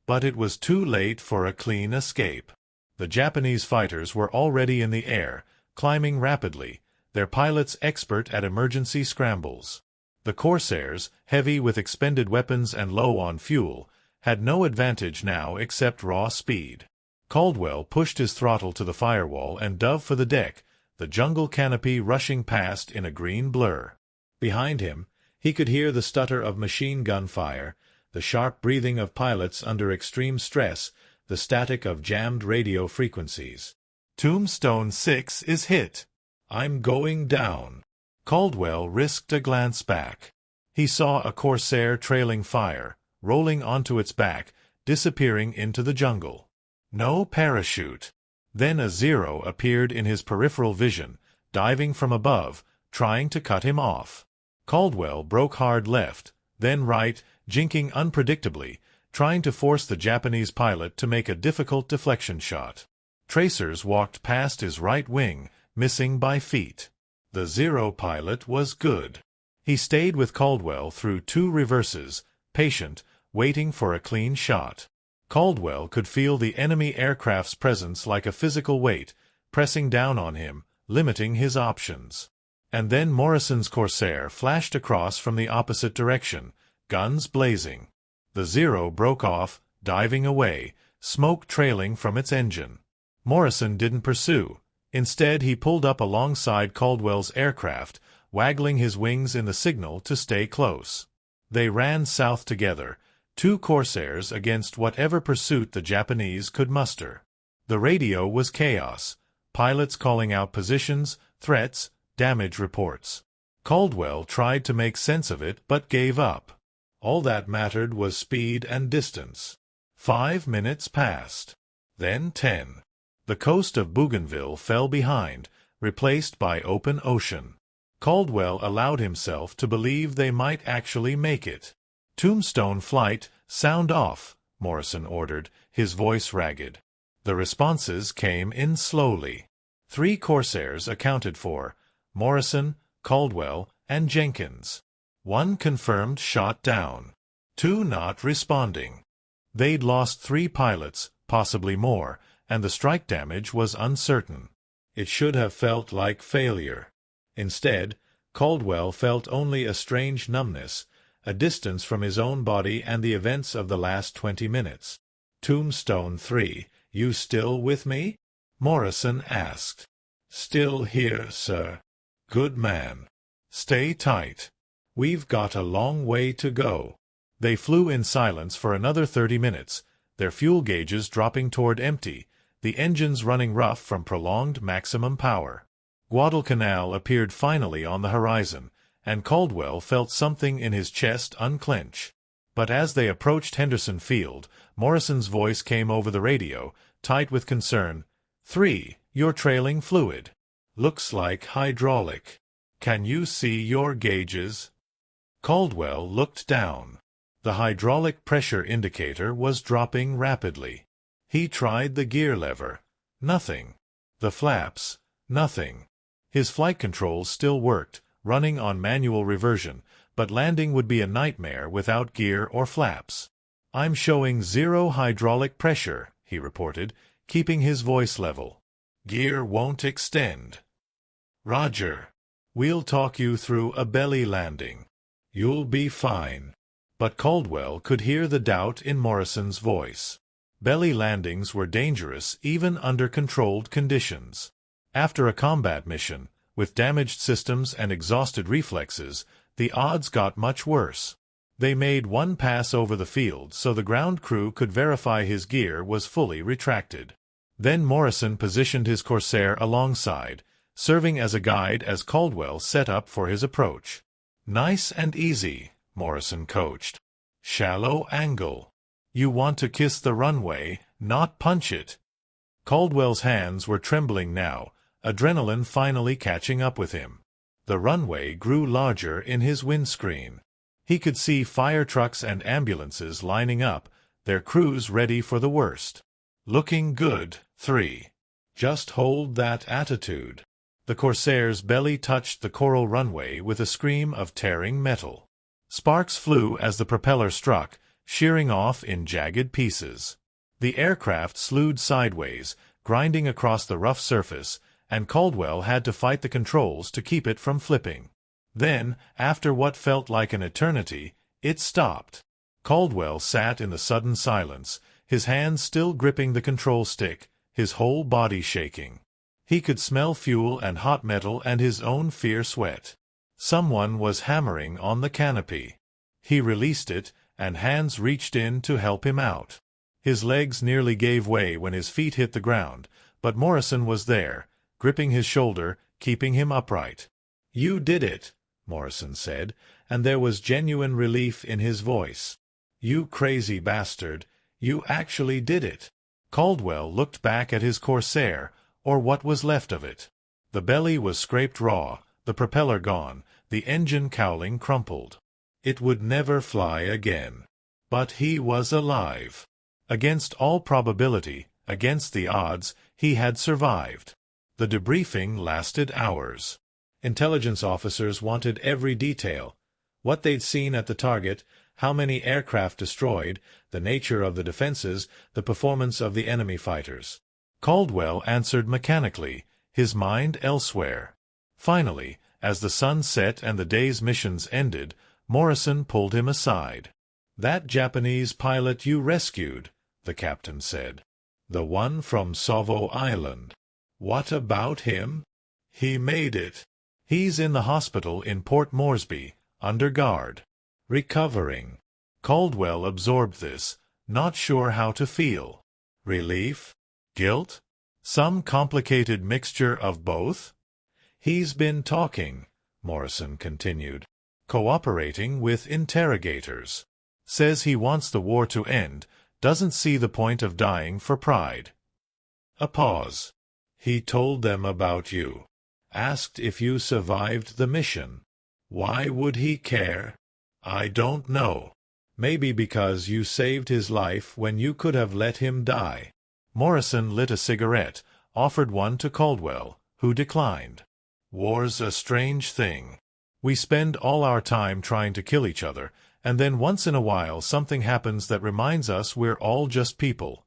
But it was too late for a clean escape. The Japanese fighters were already in the air, climbing rapidly, their pilots expert at emergency scrambles. The Corsairs, heavy with expended weapons and low on fuel, had no advantage now except raw speed. Caldwell pushed his throttle to the firewall and dove for the deck, the jungle canopy rushing past in a green blur. Behind him, he could hear the stutter of machine gun fire, the sharp breathing of pilots under extreme stress, the static of jammed radio frequencies. Tombstone 6 is hit. I'm going down. Caldwell risked a glance back. He saw a Corsair trailing fire, rolling onto its back, disappearing into the jungle. No parachute. Then a Zero appeared in his peripheral vision, diving from above, trying to cut him off. Caldwell broke hard left, then right, jinking unpredictably, trying to force the Japanese pilot to make a difficult deflection shot. Tracers walked past his right wing, missing by feet. The Zero pilot was good. He stayed with Caldwell through 2 reverses, patient, waiting for a clean shot. Caldwell could feel the enemy aircraft's presence like a physical weight, pressing down on him, limiting his options. And then Morrison's Corsair flashed across from the opposite direction, guns blazing. The Zero broke off, diving away, smoke trailing from its engine. Morrison didn't pursue. Instead, he pulled up alongside Caldwell's aircraft, waggling his wings in the signal to stay close. They ran south together, 2 Corsairs against whatever pursuit the Japanese could muster. The radio was chaos, pilots calling out positions, threats, damage reports. Caldwell tried to make sense of it but gave up. All that mattered was speed and distance. 5 minutes passed. Then 10. The coast of Bougainville fell behind, replaced by open ocean. Caldwell allowed himself to believe they might actually make it. Tombstone flight, sound off, Morrison ordered, his voice ragged. The responses came in slowly. 3 Corsairs accounted for: Morrison, Caldwell, and Jenkins. 1 confirmed shot down. 2 not responding. They'd lost 3 pilots, possibly more, and the strike damage was uncertain. It should have felt like failure. Instead, Caldwell felt only a strange numbness, a distance from his own body and the events of the last 20 minutes. Tombstone 3, you still with me? Morrison asked. Still here, sir. Good man. Stay tight. We've got a long way to go. They flew in silence for another 30 minutes, their fuel gauges dropping toward empty, the engines running rough from prolonged maximum power. Guadalcanal appeared finally on the horizon, and Caldwell felt something in his chest unclench. But as they approached Henderson Field, Morrison's voice came over the radio, tight with concern. 3, you're trailing fluid. Looks like hydraulic. Can you see your gauges? Caldwell looked down. The hydraulic pressure indicator was dropping rapidly. He tried the gear lever. Nothing. The flaps. Nothing. His flight controls still worked, running on manual reversion, but landing would be a nightmare without gear or flaps. I'm showing 0 hydraulic pressure, he reported, keeping his voice level. Gear won't extend. Roger. We'll talk you through a belly landing. You'll be fine. But Caldwell could hear the doubt in Morrison's voice. Belly landings were dangerous even under controlled conditions. After a combat mission, with damaged systems and exhausted reflexes, the odds got much worse. They made 1 pass over the field so the ground crew could verify his gear was fully retracted. Then Morrison positioned his Corsair alongside, serving as a guide as Caldwell set up for his approach. Nice and easy, Morrison coached. Shallow angle. You want to kiss the runway, not punch it. Caldwell's hands were trembling now, adrenaline finally catching up with him. The runway grew larger in his windscreen. He could see fire trucks and ambulances lining up, their crews ready for the worst. Looking good, 3. Just hold that attitude. The Corsair's belly touched the coral runway with a scream of tearing metal. Sparks flew as the propeller struck, shearing off in jagged pieces. The aircraft slewed sideways, grinding across the rough surface, and Caldwell had to fight the controls to keep it from flipping. Then, after what felt like an eternity, it stopped. Caldwell sat in the sudden silence, his hands still gripping the control stick, his whole body shaking. He could smell fuel and hot metal and his own fear sweat. Someone was hammering on the canopy. He released it, and hands reached in to help him out. His legs nearly gave way when his feet hit the ground, but Morrison was there, gripping his shoulder, keeping him upright. "You did it," Morrison said, and there was genuine relief in his voice. "You crazy bastard, you actually did it." Caldwell looked back at his Corsair, or what was left of it. The belly was scraped raw, the propeller gone, the engine cowling crumpled. It would never fly again. But he was alive. Against all probability, against the odds, he had survived. The debriefing lasted hours. Intelligence officers wanted every detail: what they'd seen at the target, how many aircraft destroyed, the nature of the defenses, the performance of the enemy fighters. Caldwell answered mechanically, his mind elsewhere. Finally, as the sun set and the day's missions ended, Morrison pulled him aside. "That Japanese pilot you rescued," the captain said. "The one from Savo Island. What about him?" "He made it. He's in the hospital in Port Moresby, under guard. Recovering." Caldwell absorbed this, not sure how to feel. Relief? Guilt? Some complicated mixture of both? "He's been talking," Morrison continued. "Cooperating with interrogators. Says he wants the war to end, doesn't see the point of dying for pride." A pause. "He told them about you. Asked if you survived the mission. Why would he care?" "I don't know. Maybe because you saved his life when you could have let him die." Morrison lit a cigarette, offered one to Caldwell, who declined. "War's a strange thing. We spend all our time trying to kill each other, and then once in a while something happens that reminds us we're all just people."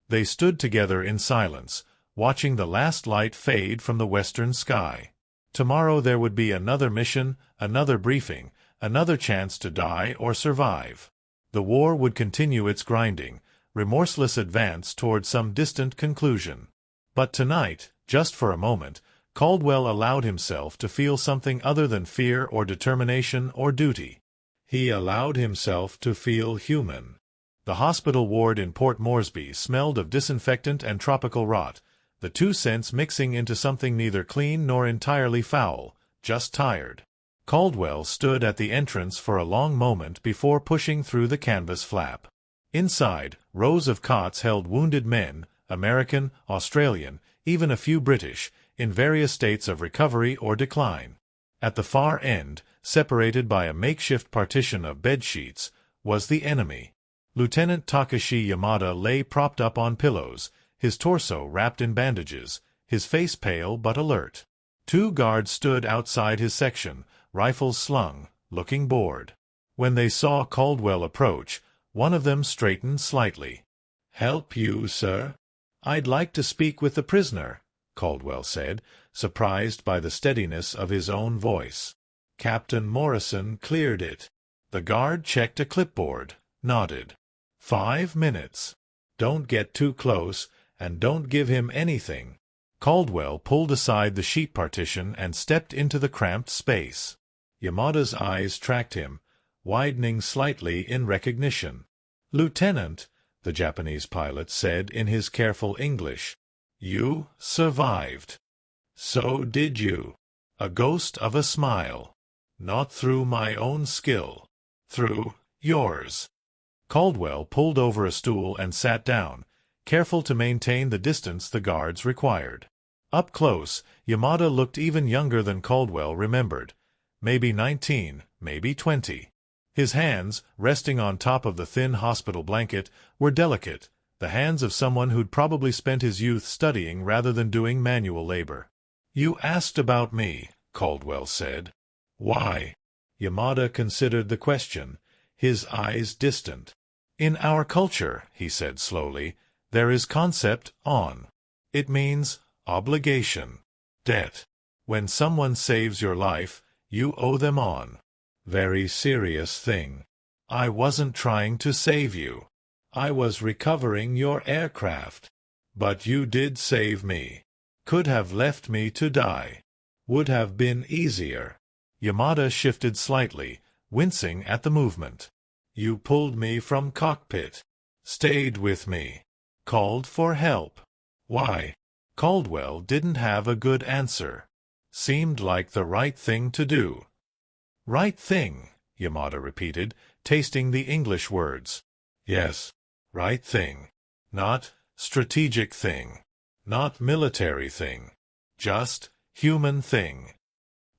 They stood together in silence, watching the last light fade from the western sky. Tomorrow there would be another mission, another briefing, another chance to die or survive. The war would continue its grinding, remorseless advance toward some distant conclusion. But tonight, just for a moment, Caldwell allowed himself to feel something other than fear or determination or duty. He allowed himself to feel human. The hospital ward in Port Moresby smelled of disinfectant and tropical rot, the two scents mixing into something neither clean nor entirely foul, just tired. Caldwell stood at the entrance for a long moment before pushing through the canvas flap. Inside, rows of cots held wounded men, American, Australian, even a few British, in various states of recovery or decline. At the far end, separated by a makeshift partition of bedsheets, was the enemy. Lieutenant Takashi Yamada lay propped up on pillows, his torso wrapped in bandages, his face pale but alert. Two guards stood outside his section, rifles slung, looking bored. When they saw Caldwell approach, one of them straightened slightly. "Help you, sir?" "I'd like to speak with the prisoner," Caldwell said, surprised by the steadiness of his own voice. Captain Morrison cleared it. The guard checked a clipboard, nodded. 5 minutes. Don't get too close, and don't give him anything." Caldwell pulled aside the sheet partition and stepped into the cramped space. Yamada's eyes tracked him, widening slightly in recognition. "Lieutenant," the Japanese pilot said in his careful English, "you survived." "So did you." A ghost of a smile. "Not through my own skill. Through yours." Caldwell pulled over a stool and sat down, careful to maintain the distance the guards required. Up close, Yamada looked even younger than Caldwell remembered. Maybe 19, maybe 20. His hands, resting on top of the thin hospital blanket, were delicate, the hands of someone who'd probably spent his youth studying rather than doing manual labor. "You asked about me," Caldwell said. "Why?" Yamada considered the question, his eyes distant. In our culture, he said slowly, there is concept on. It means obligation, debt. When someone saves your life, you owe them on. Very serious thing. I wasn't trying to save you. I was recovering your aircraft. But you did save me. Could have left me to die. Would have been easier. Yamada shifted slightly, wincing at the movement. You pulled me from cockpit. Stayed with me. Called for help. Why? Caldwell didn't have a good answer. Seemed like the right thing to do. Right thing, Yamada repeated, tasting the English words. Yes, right thing. Not strategic thing. Not military thing. Just human thing.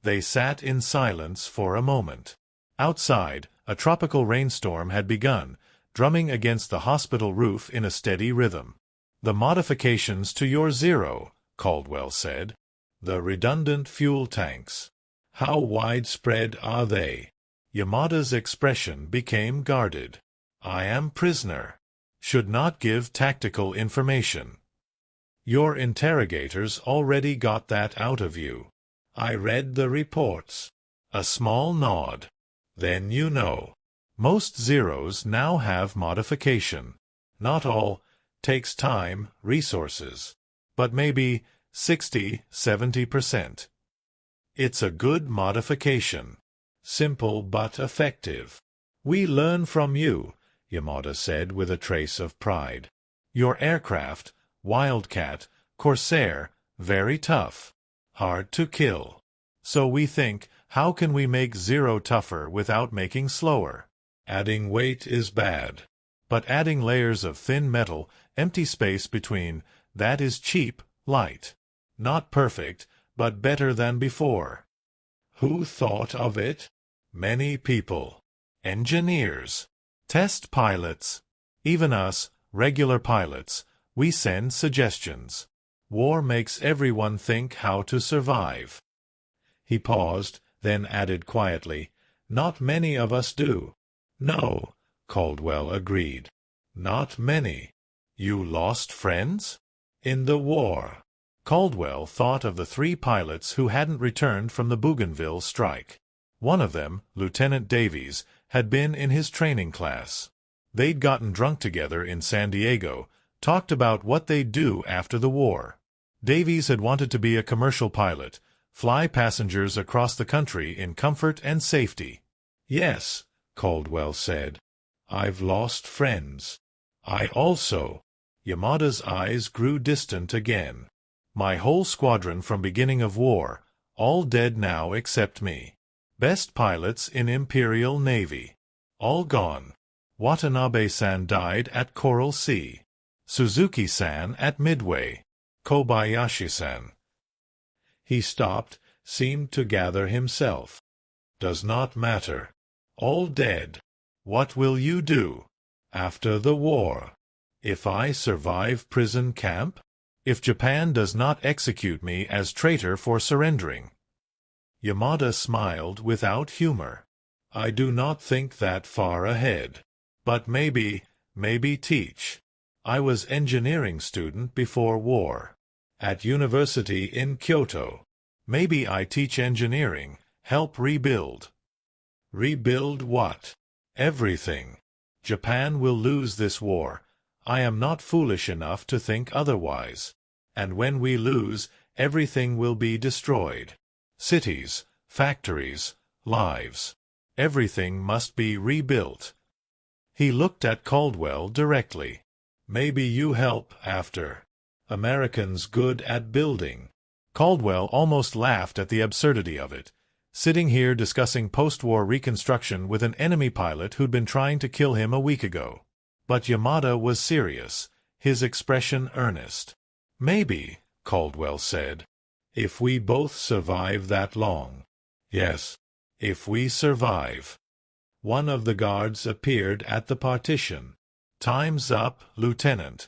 They sat in silence for a moment. Outside, a tropical rainstorm had begun, drumming against the hospital roof in a steady rhythm. The modifications to your Zero, Caldwell said. The redundant fuel tanks. How widespread are they? Yamada's expression became guarded. I am prisoner. Should not give tactical information. Your interrogators already got that out of you. I read the reports. A small nod. Then you know. Most Zeros now have modification. Not all. Takes time, resources. But maybe 60–70%. It's a good modification. Simple but effective. We learn from you, Yamada said with a trace of pride. Your aircraft, Wildcat, Corsair, very tough. Hard to kill. So we think, how can we make Zero tougher without making slower? Adding weight is bad. But adding layers of thin metal, empty space between, that is cheap, light. Not perfect, but better than before. Who thought of it? Many people. Engineers. Test pilots. Even us, regular pilots, we send suggestions. War makes everyone think how to survive. He paused, then added quietly, Not many of us do. No, Caldwell agreed. Not many. You lost friends? In the war. Caldwell thought of the 3 pilots who hadn't returned from the Bougainville strike. One of them, Lieutenant Davies, had been in his training class. They'd gotten drunk together in San Diego, talked about what they'd do after the war. Davies had wanted to be a commercial pilot, fly passengers across the country in comfort and safety. Yes, Caldwell said. I've lost friends. I also. Yamada's eyes grew distant again. My whole squadron from beginning of war, all dead now except me. Best pilots in Imperial Navy. All gone. Watanabe-san died at Coral Sea. Suzuki-san at Midway. Kobayashi-san. He stopped, seemed to gather himself. Does not matter. All dead. What will you do? After the war. If I survive prison camp? If Japan does not execute me as traitor for surrendering? Yamada smiled without humor. I do not think that far ahead. But maybe teach. I was engineering student before war. At university in Kyoto. Maybe I teach engineering, help rebuild. Rebuild what? Everything. Japan will lose this war. I am not foolish enough to think otherwise. And when we lose, everything will be destroyed. Cities, factories, lives. Everything must be rebuilt. He looked at Caldwell directly. Maybe you help after. Americans good at building. Caldwell almost laughed at the absurdity of it. Sitting here discussing post-war reconstruction with an enemy pilot who'd been trying to kill him a week ago. But Yamada was serious, his expression earnest. Maybe, Caldwell said. If we both survive that long. Yes, if we survive. One of the guards appeared at the partition. Time's up, Lieutenant.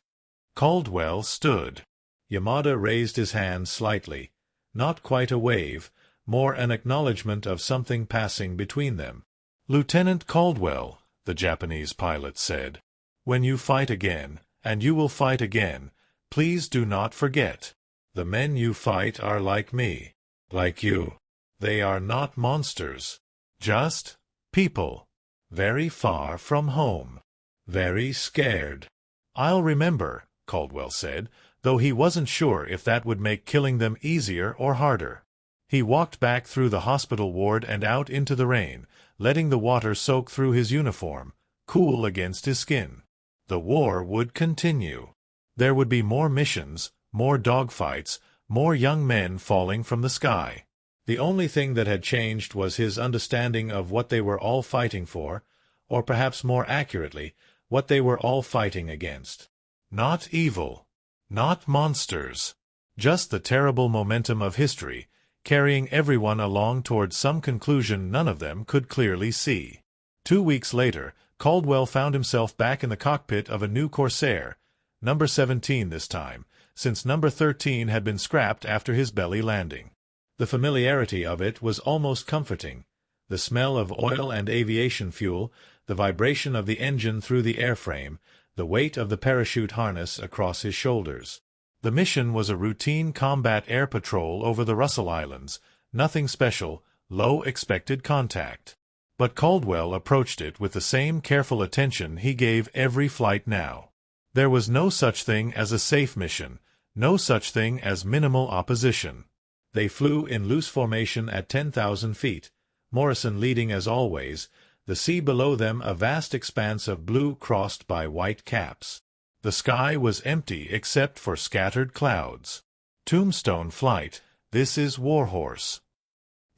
Caldwell stood. Yamada raised his hand slightly. Not quite a wave, more an acknowledgement of something passing between them. Lieutenant Caldwell, the Japanese pilot said. When you fight again, and you will fight again, please do not forget. The men you fight are like me, like you. They are not monsters. Just people. Very far from home. Very scared. I'll remember, Caldwell said, though he wasn't sure if that would make killing them easier or harder. He walked back through the hospital ward and out into the rain, letting the water soak through his uniform, cool against his skin. The war would continue. There would be more missions, more dogfights, more young men falling from the sky. The only thing that had changed was his understanding of what they were all fighting for, or perhaps more accurately, what they were all fighting against. Not evil. Not monsters. Just the terrible momentum of history, carrying everyone along toward some conclusion none of them could clearly see. 2 weeks later, Caldwell found himself back in the cockpit of a new Corsair, number 17 this time, since number 13 had been scrapped after his belly landing. The familiarity of it was almost comforting. The smell of oil and aviation fuel, the vibration of the engine through the airframe, the weight of the parachute harness across his shoulders. The mission was a routine combat air patrol over the Russell Islands, nothing special, low expected contact. But Caldwell approached it with the same careful attention he gave every flight now. There was no such thing as a safe mission, no such thing as minimal opposition. They flew in loose formation at 10,000 feet, Morrison leading as always, the sea below them a vast expanse of blue crossed by white caps. The sky was empty except for scattered clouds. Tombstone flight, this is Warhorse.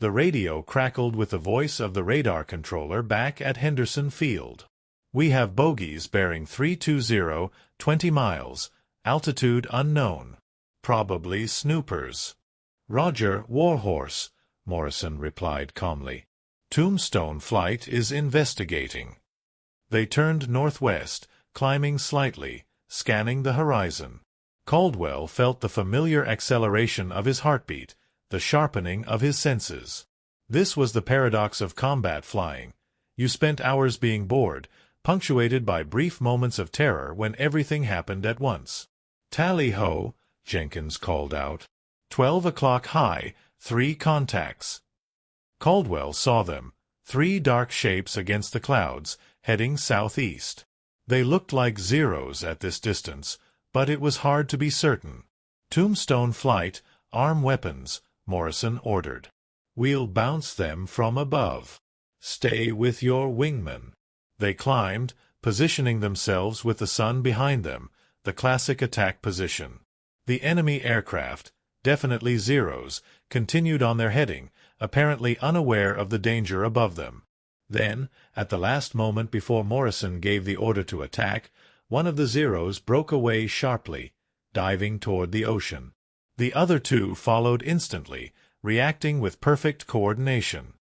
The radio crackled with the voice of the radar controller back at Henderson Field. We have bogies bearing 320, 20 miles, altitude unknown. Probably snoopers. Roger, Warhorse, Morrison replied calmly. Tombstone flight is investigating. They turned northwest, climbing slightly, scanning the horizon. Caldwell felt the familiar acceleration of his heartbeat, the sharpening of his senses. This was the paradox of combat flying. You spent hours being bored, punctuated by brief moments of terror when everything happened at once. Tally-ho, Jenkins called out. 12 o'clock high, 3 contacts. Caldwell saw them, 3 dark shapes against the clouds, heading southeast. They looked like zeros at this distance, but it was hard to be certain. Tombstone flight, arm weapons, Morrison ordered. We'll bounce them from above. Stay with your wingman. They climbed, positioning themselves with the sun behind them, the classic attack position. The enemy aircraft, definitely zeros, continued on their heading, apparently unaware of the danger above them. Then, at the last moment before Morrison gave the order to attack, one of the zeros broke away sharply, diving toward the ocean. The other 2 followed instantly, reacting with perfect coordination.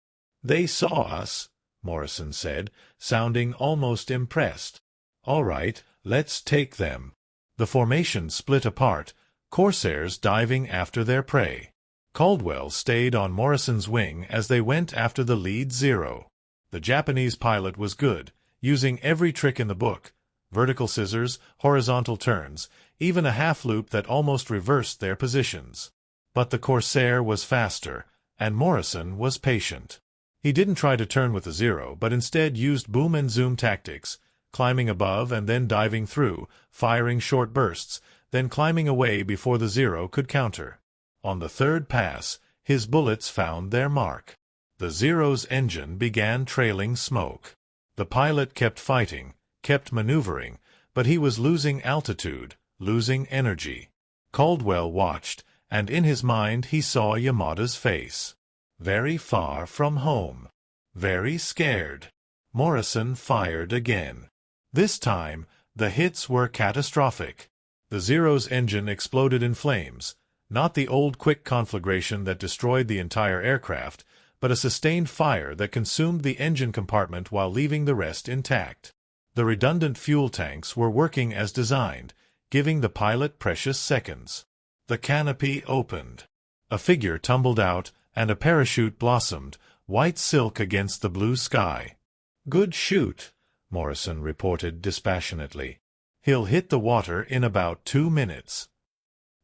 They saw us, Morrison said, sounding almost impressed. All right, let's take them. The formation split apart, Corsairs diving after their prey. Caldwell stayed on Morrison's wing as they went after the lead zero. The Japanese pilot was good, using every trick in the book, vertical scissors, horizontal turns, even a half-loop that almost reversed their positions. But the Corsair was faster, and Morrison was patient. He didn't try to turn with the zero, but instead used boom and zoom tactics, climbing above and then diving through, firing short bursts, then climbing away before the zero could counter. On the 3rd pass, his bullets found their mark. The zero's engine began trailing smoke. The pilot kept fighting, kept maneuvering, but he was losing altitude, losing energy. Caldwell watched, and in his mind he saw Yamada's face. Very far from home. Very scared. Morrison fired again. This time, the hits were catastrophic. The Zero's engine exploded in flames, not the old quick conflagration that destroyed the entire aircraft, but a sustained fire that consumed the engine compartment while leaving the rest intact. The redundant fuel tanks were working as designed, giving the pilot precious seconds. The canopy opened. A figure tumbled out, and a parachute blossomed, white silk against the blue sky. "Good shoot," Morrison reported dispassionately. "He'll hit the water in about 2 minutes."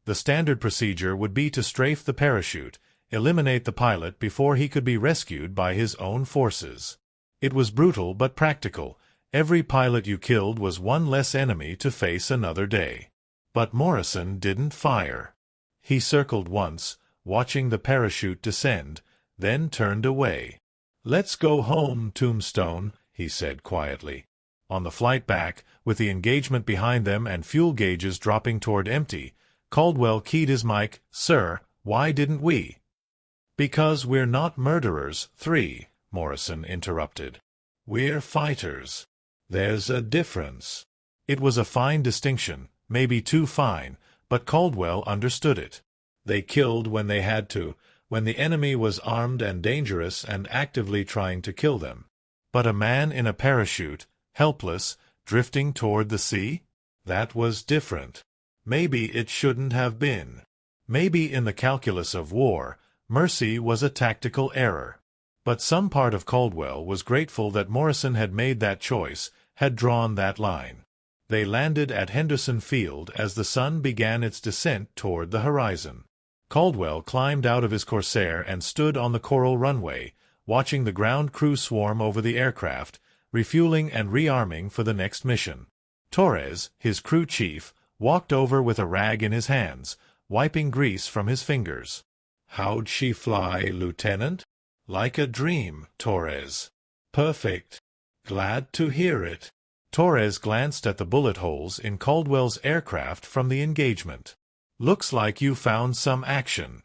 The standard procedure would be to strafe the parachute, eliminate the pilot before he could be rescued by his own forces. It was brutal but practical. Every pilot you killed was one less enemy to face another day. But Morrison didn't fire. He circled once, watching the parachute descend, then turned away. "Let's go home, Tombstone," he said quietly. On the flight back, with the engagement behind them and fuel gauges dropping toward empty, Caldwell keyed his mic. "Sir, why didn't we?" "Because we're not murderers, 3, Morrison interrupted. "We're fighters. There's a difference." It was a fine distinction, maybe too fine, but Caldwell understood it. They killed when they had to, when the enemy was armed and dangerous and actively trying to kill them. But a man in a parachute, helpless, drifting toward the sea? That was different. Maybe it shouldn't have been. Maybe in the calculus of war, mercy was a tactical error. But some part of Caldwell was grateful that Morrison had made that choice, had drawn that line. They landed at Henderson Field as the sun began its descent toward the horizon. Caldwell climbed out of his Corsair and stood on the coral runway, watching the ground crew swarm over the aircraft, refueling and rearming for the next mission. Torres, his crew chief, walked over with a rag in his hands, wiping grease from his fingers. "How'd she fly, Lieutenant?" "Like a dream, Torres." "Perfect. Glad to hear it." Torres glanced at the bullet holes in Caldwell's aircraft from the engagement. "Looks like you found some action."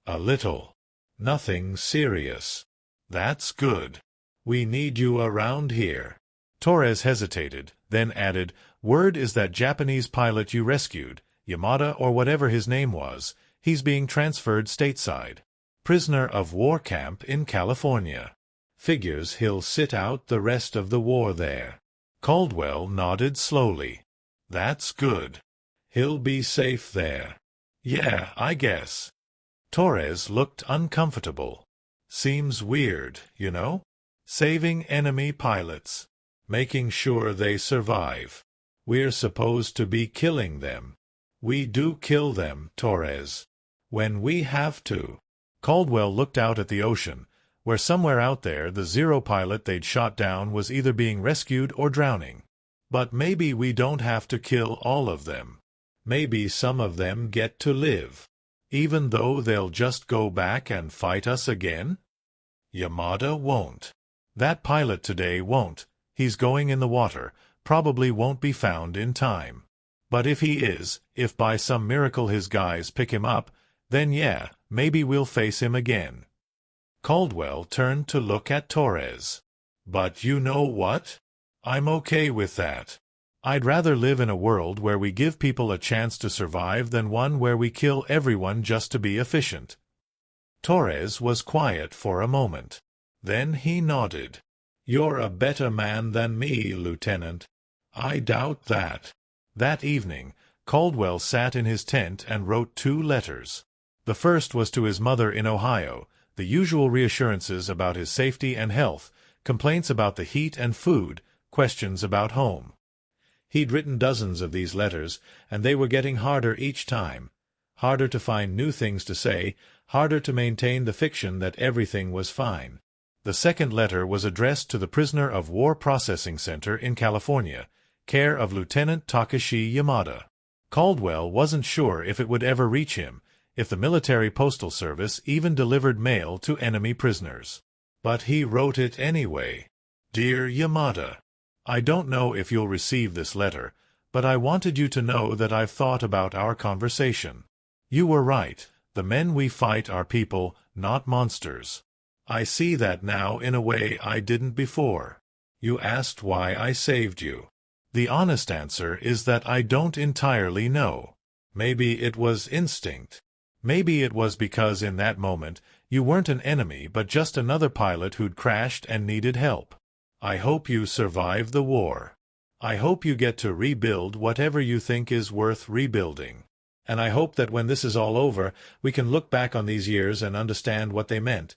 "A little. Nothing serious." "That's good. We need you around here." Torres hesitated, then added, "Word is that Japanese pilot you rescued, Yamada or whatever his name was, he's being transferred stateside. Prisoner of war camp in California. Figures he'll sit out the rest of the war there." Caldwell nodded slowly. "That's good. He'll be safe there." "Yeah, I guess." Torres looked uncomfortable. "Seems weird, you know? Saving enemy pilots. Making sure they survive. We're supposed to be killing them. We do kill them, Torres. When we have to." Caldwell looked out at the ocean, where somewhere out there the Zero pilot they'd shot down was either being rescued or drowning. "But maybe we don't have to kill all of them. Maybe some of them get to live. Even though they'll just go back and fight us again?" "Yamada won't. That pilot today won't. He's going in the water, probably won't be found in time. But if he is, if by some miracle his guys pick him up, then yeah, maybe we'll face him again." Caldwell turned to look at Torres. "But you know what? I'm okay with that. I'd rather live in a world where we give people a chance to survive than one where we kill everyone just to be efficient." Torres was quiet for a moment. Then he nodded. "You're a better man than me, Lieutenant." "I doubt that." That evening, Caldwell sat in his tent and wrote 2 letters. The first was to his mother in Ohio, the usual reassurances about his safety and health, complaints about the heat and food, questions about home. He'd written dozens of these letters, and they were getting harder each time. Harder to find new things to say, harder to maintain the fiction that everything was fine. The second letter was addressed to the Prisoner of War Processing Center in California, care of Lieutenant Takashi Yamada. Caldwell wasn't sure if it would ever reach him, if the military postal service even delivered mail to enemy prisoners. But he wrote it anyway. "Dear Yamada, I don't know if you'll receive this letter, but I wanted you to know that I've thought about our conversation. You were right. The men we fight are people, not monsters. I see that now in a way I didn't before. You asked why I saved you. The honest answer is that I don't entirely know. Maybe it was instinct. Maybe it was because in that moment you weren't an enemy but just another pilot who'd crashed and needed help. I hope you survive the war. I hope you get to rebuild whatever you think is worth rebuilding. And I hope that when this is all over, we can look back on these years and understand what they meant.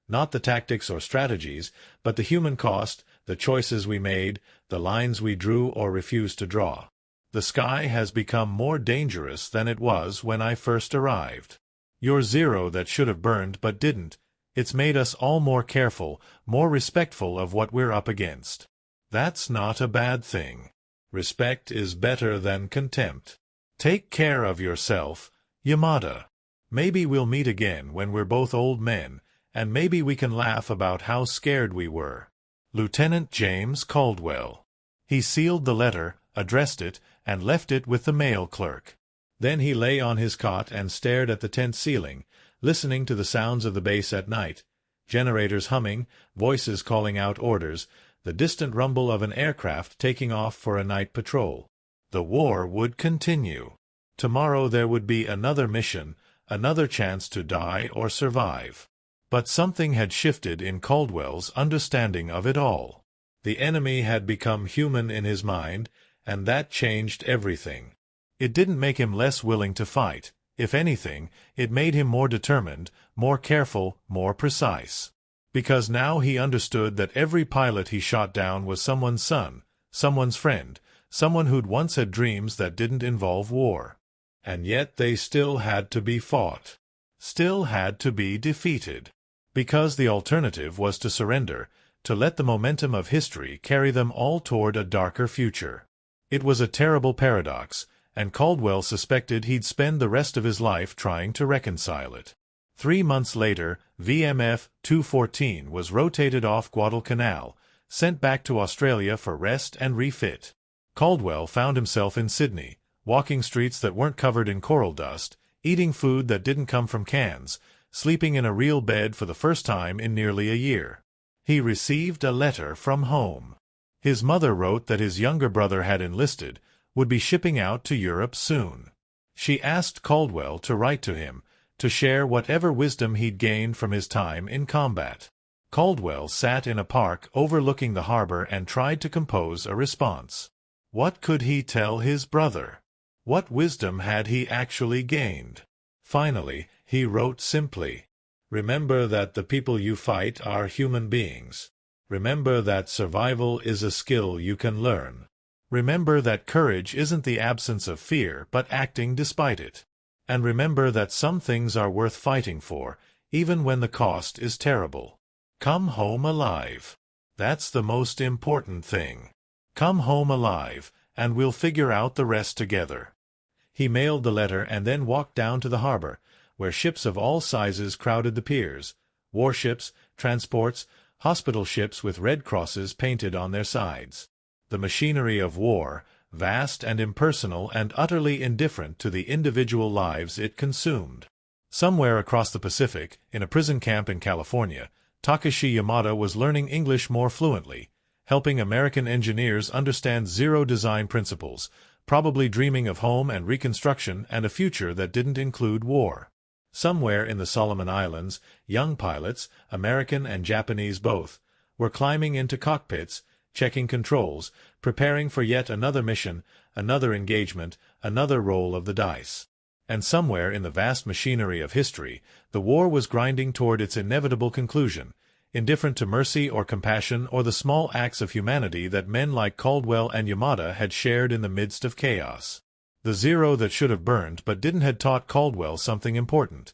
Not the tactics or strategies, but the human cost, the choices we made, the lines we drew or refused to draw. The sky has become more dangerous than it was when I first arrived. Your zero that should have burned but didn't, it's made us all more careful, more respectful of what we're up against. That's not a bad thing. Respect is better than contempt. Take care of yourself, Yamada. Maybe we'll meet again when we're both old men, and maybe we can laugh about how scared we were. Lieutenant James Caldwell. He sealed the letter, addressed it, and left it with the mail clerk. Then he lay on his cot and stared at the tent ceiling, listening to the sounds of the base at night, generators humming, voices calling out orders, the distant rumble of an aircraft taking off for a night patrol. The war would continue. Tomorrow there would be another mission, another chance to die or survive. But something had shifted in Caldwell's understanding of it all. The enemy had become human in his mind, and that changed everything. It didn't make him less willing to fight. If anything, it made him more determined, more careful, more precise. Because now he understood that every pilot he shot down was someone's son, someone's friend, someone who'd once had dreams that didn't involve war. And yet they still had to be fought. Still had to be defeated. Because the alternative was to surrender, to let the momentum of history carry them all toward a darker future. It was a terrible paradox, and Caldwell suspected he'd spend the rest of his life trying to reconcile it. 3 months later, VMF 214 was rotated off Guadalcanal, sent back to Australia for rest and refit. Caldwell found himself in Sydney, walking streets that weren't covered in coral dust, eating food that didn't come from cans, sleeping in a real bed for the first time in nearly a year. He received a letter from home. His mother wrote that his younger brother had enlisted, would be shipping out to Europe soon. She asked Caldwell to write to him, to share whatever wisdom he'd gained from his time in combat. Caldwell sat in a park overlooking the harbor and tried to compose a response. What could he tell his brother? What wisdom had he actually gained? Finally, he wrote simply, "Remember that the people you fight are human beings. Remember that survival is a skill you can learn. Remember that courage isn't the absence of fear, but acting despite it. And remember that some things are worth fighting for, even when the cost is terrible. Come home alive. That's the most important thing. Come home alive, and we'll figure out the rest together." He mailed the letter and then walked down to the harbor, where ships of all sizes crowded the piers, warships, transports, hospital ships with red crosses painted on their sides. The machinery of war, vast and impersonal and utterly indifferent to the individual lives it consumed. Somewhere across the Pacific, in a prison camp in California, Takashi Yamada was learning English more fluently, helping American engineers understand zero design principles, probably dreaming of home and reconstruction and a future that didn't include war. Somewhere in the Solomon Islands, young pilots, American and Japanese both, were climbing into cockpits, checking controls, preparing for yet another mission, another engagement, another roll of the dice. And somewhere in the vast machinery of history, the war was grinding toward its inevitable conclusion, indifferent to mercy or compassion or the small acts of humanity that men like Caldwell and Yamada had shared in the midst of chaos. The zero that should have burned but didn't had taught Caldwell something important.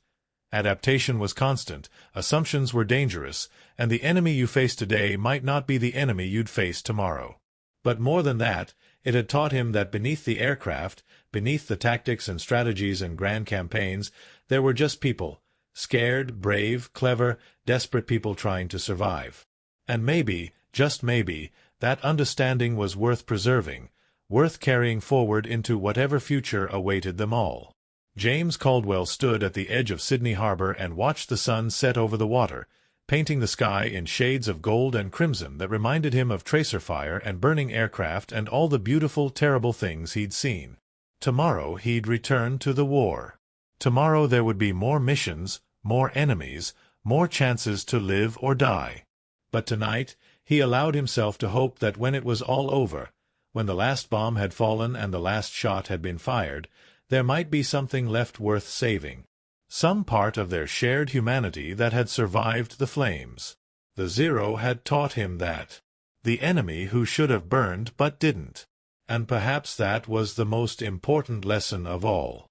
Adaptation was constant, assumptions were dangerous, and the enemy you face today might not be the enemy you'd face tomorrow. But more than that, it had taught him that beneath the aircraft, beneath the tactics and strategies and grand campaigns, there were just people, scared, brave, clever, desperate people trying to survive. And maybe, just maybe, that understanding was worth preserving, worth carrying forward into whatever future awaited them all. James Caldwell stood at the edge of Sydney Harbor and watched the sun set over the water, painting the sky in shades of gold and crimson that reminded him of tracer fire and burning aircraft and all the beautiful, terrible things he'd seen. Tomorrow he'd return to the war. Tomorrow there would be more missions, more enemies, more chances to live or die. But tonight he allowed himself to hope that when it was all over, when the last bomb had fallen and the last shot had been fired, there might be something left worth saving. Some part of their shared humanity that had survived the flames. The zero had taught him that. The enemy who should have burned but didn't. And perhaps that was the most important lesson of all.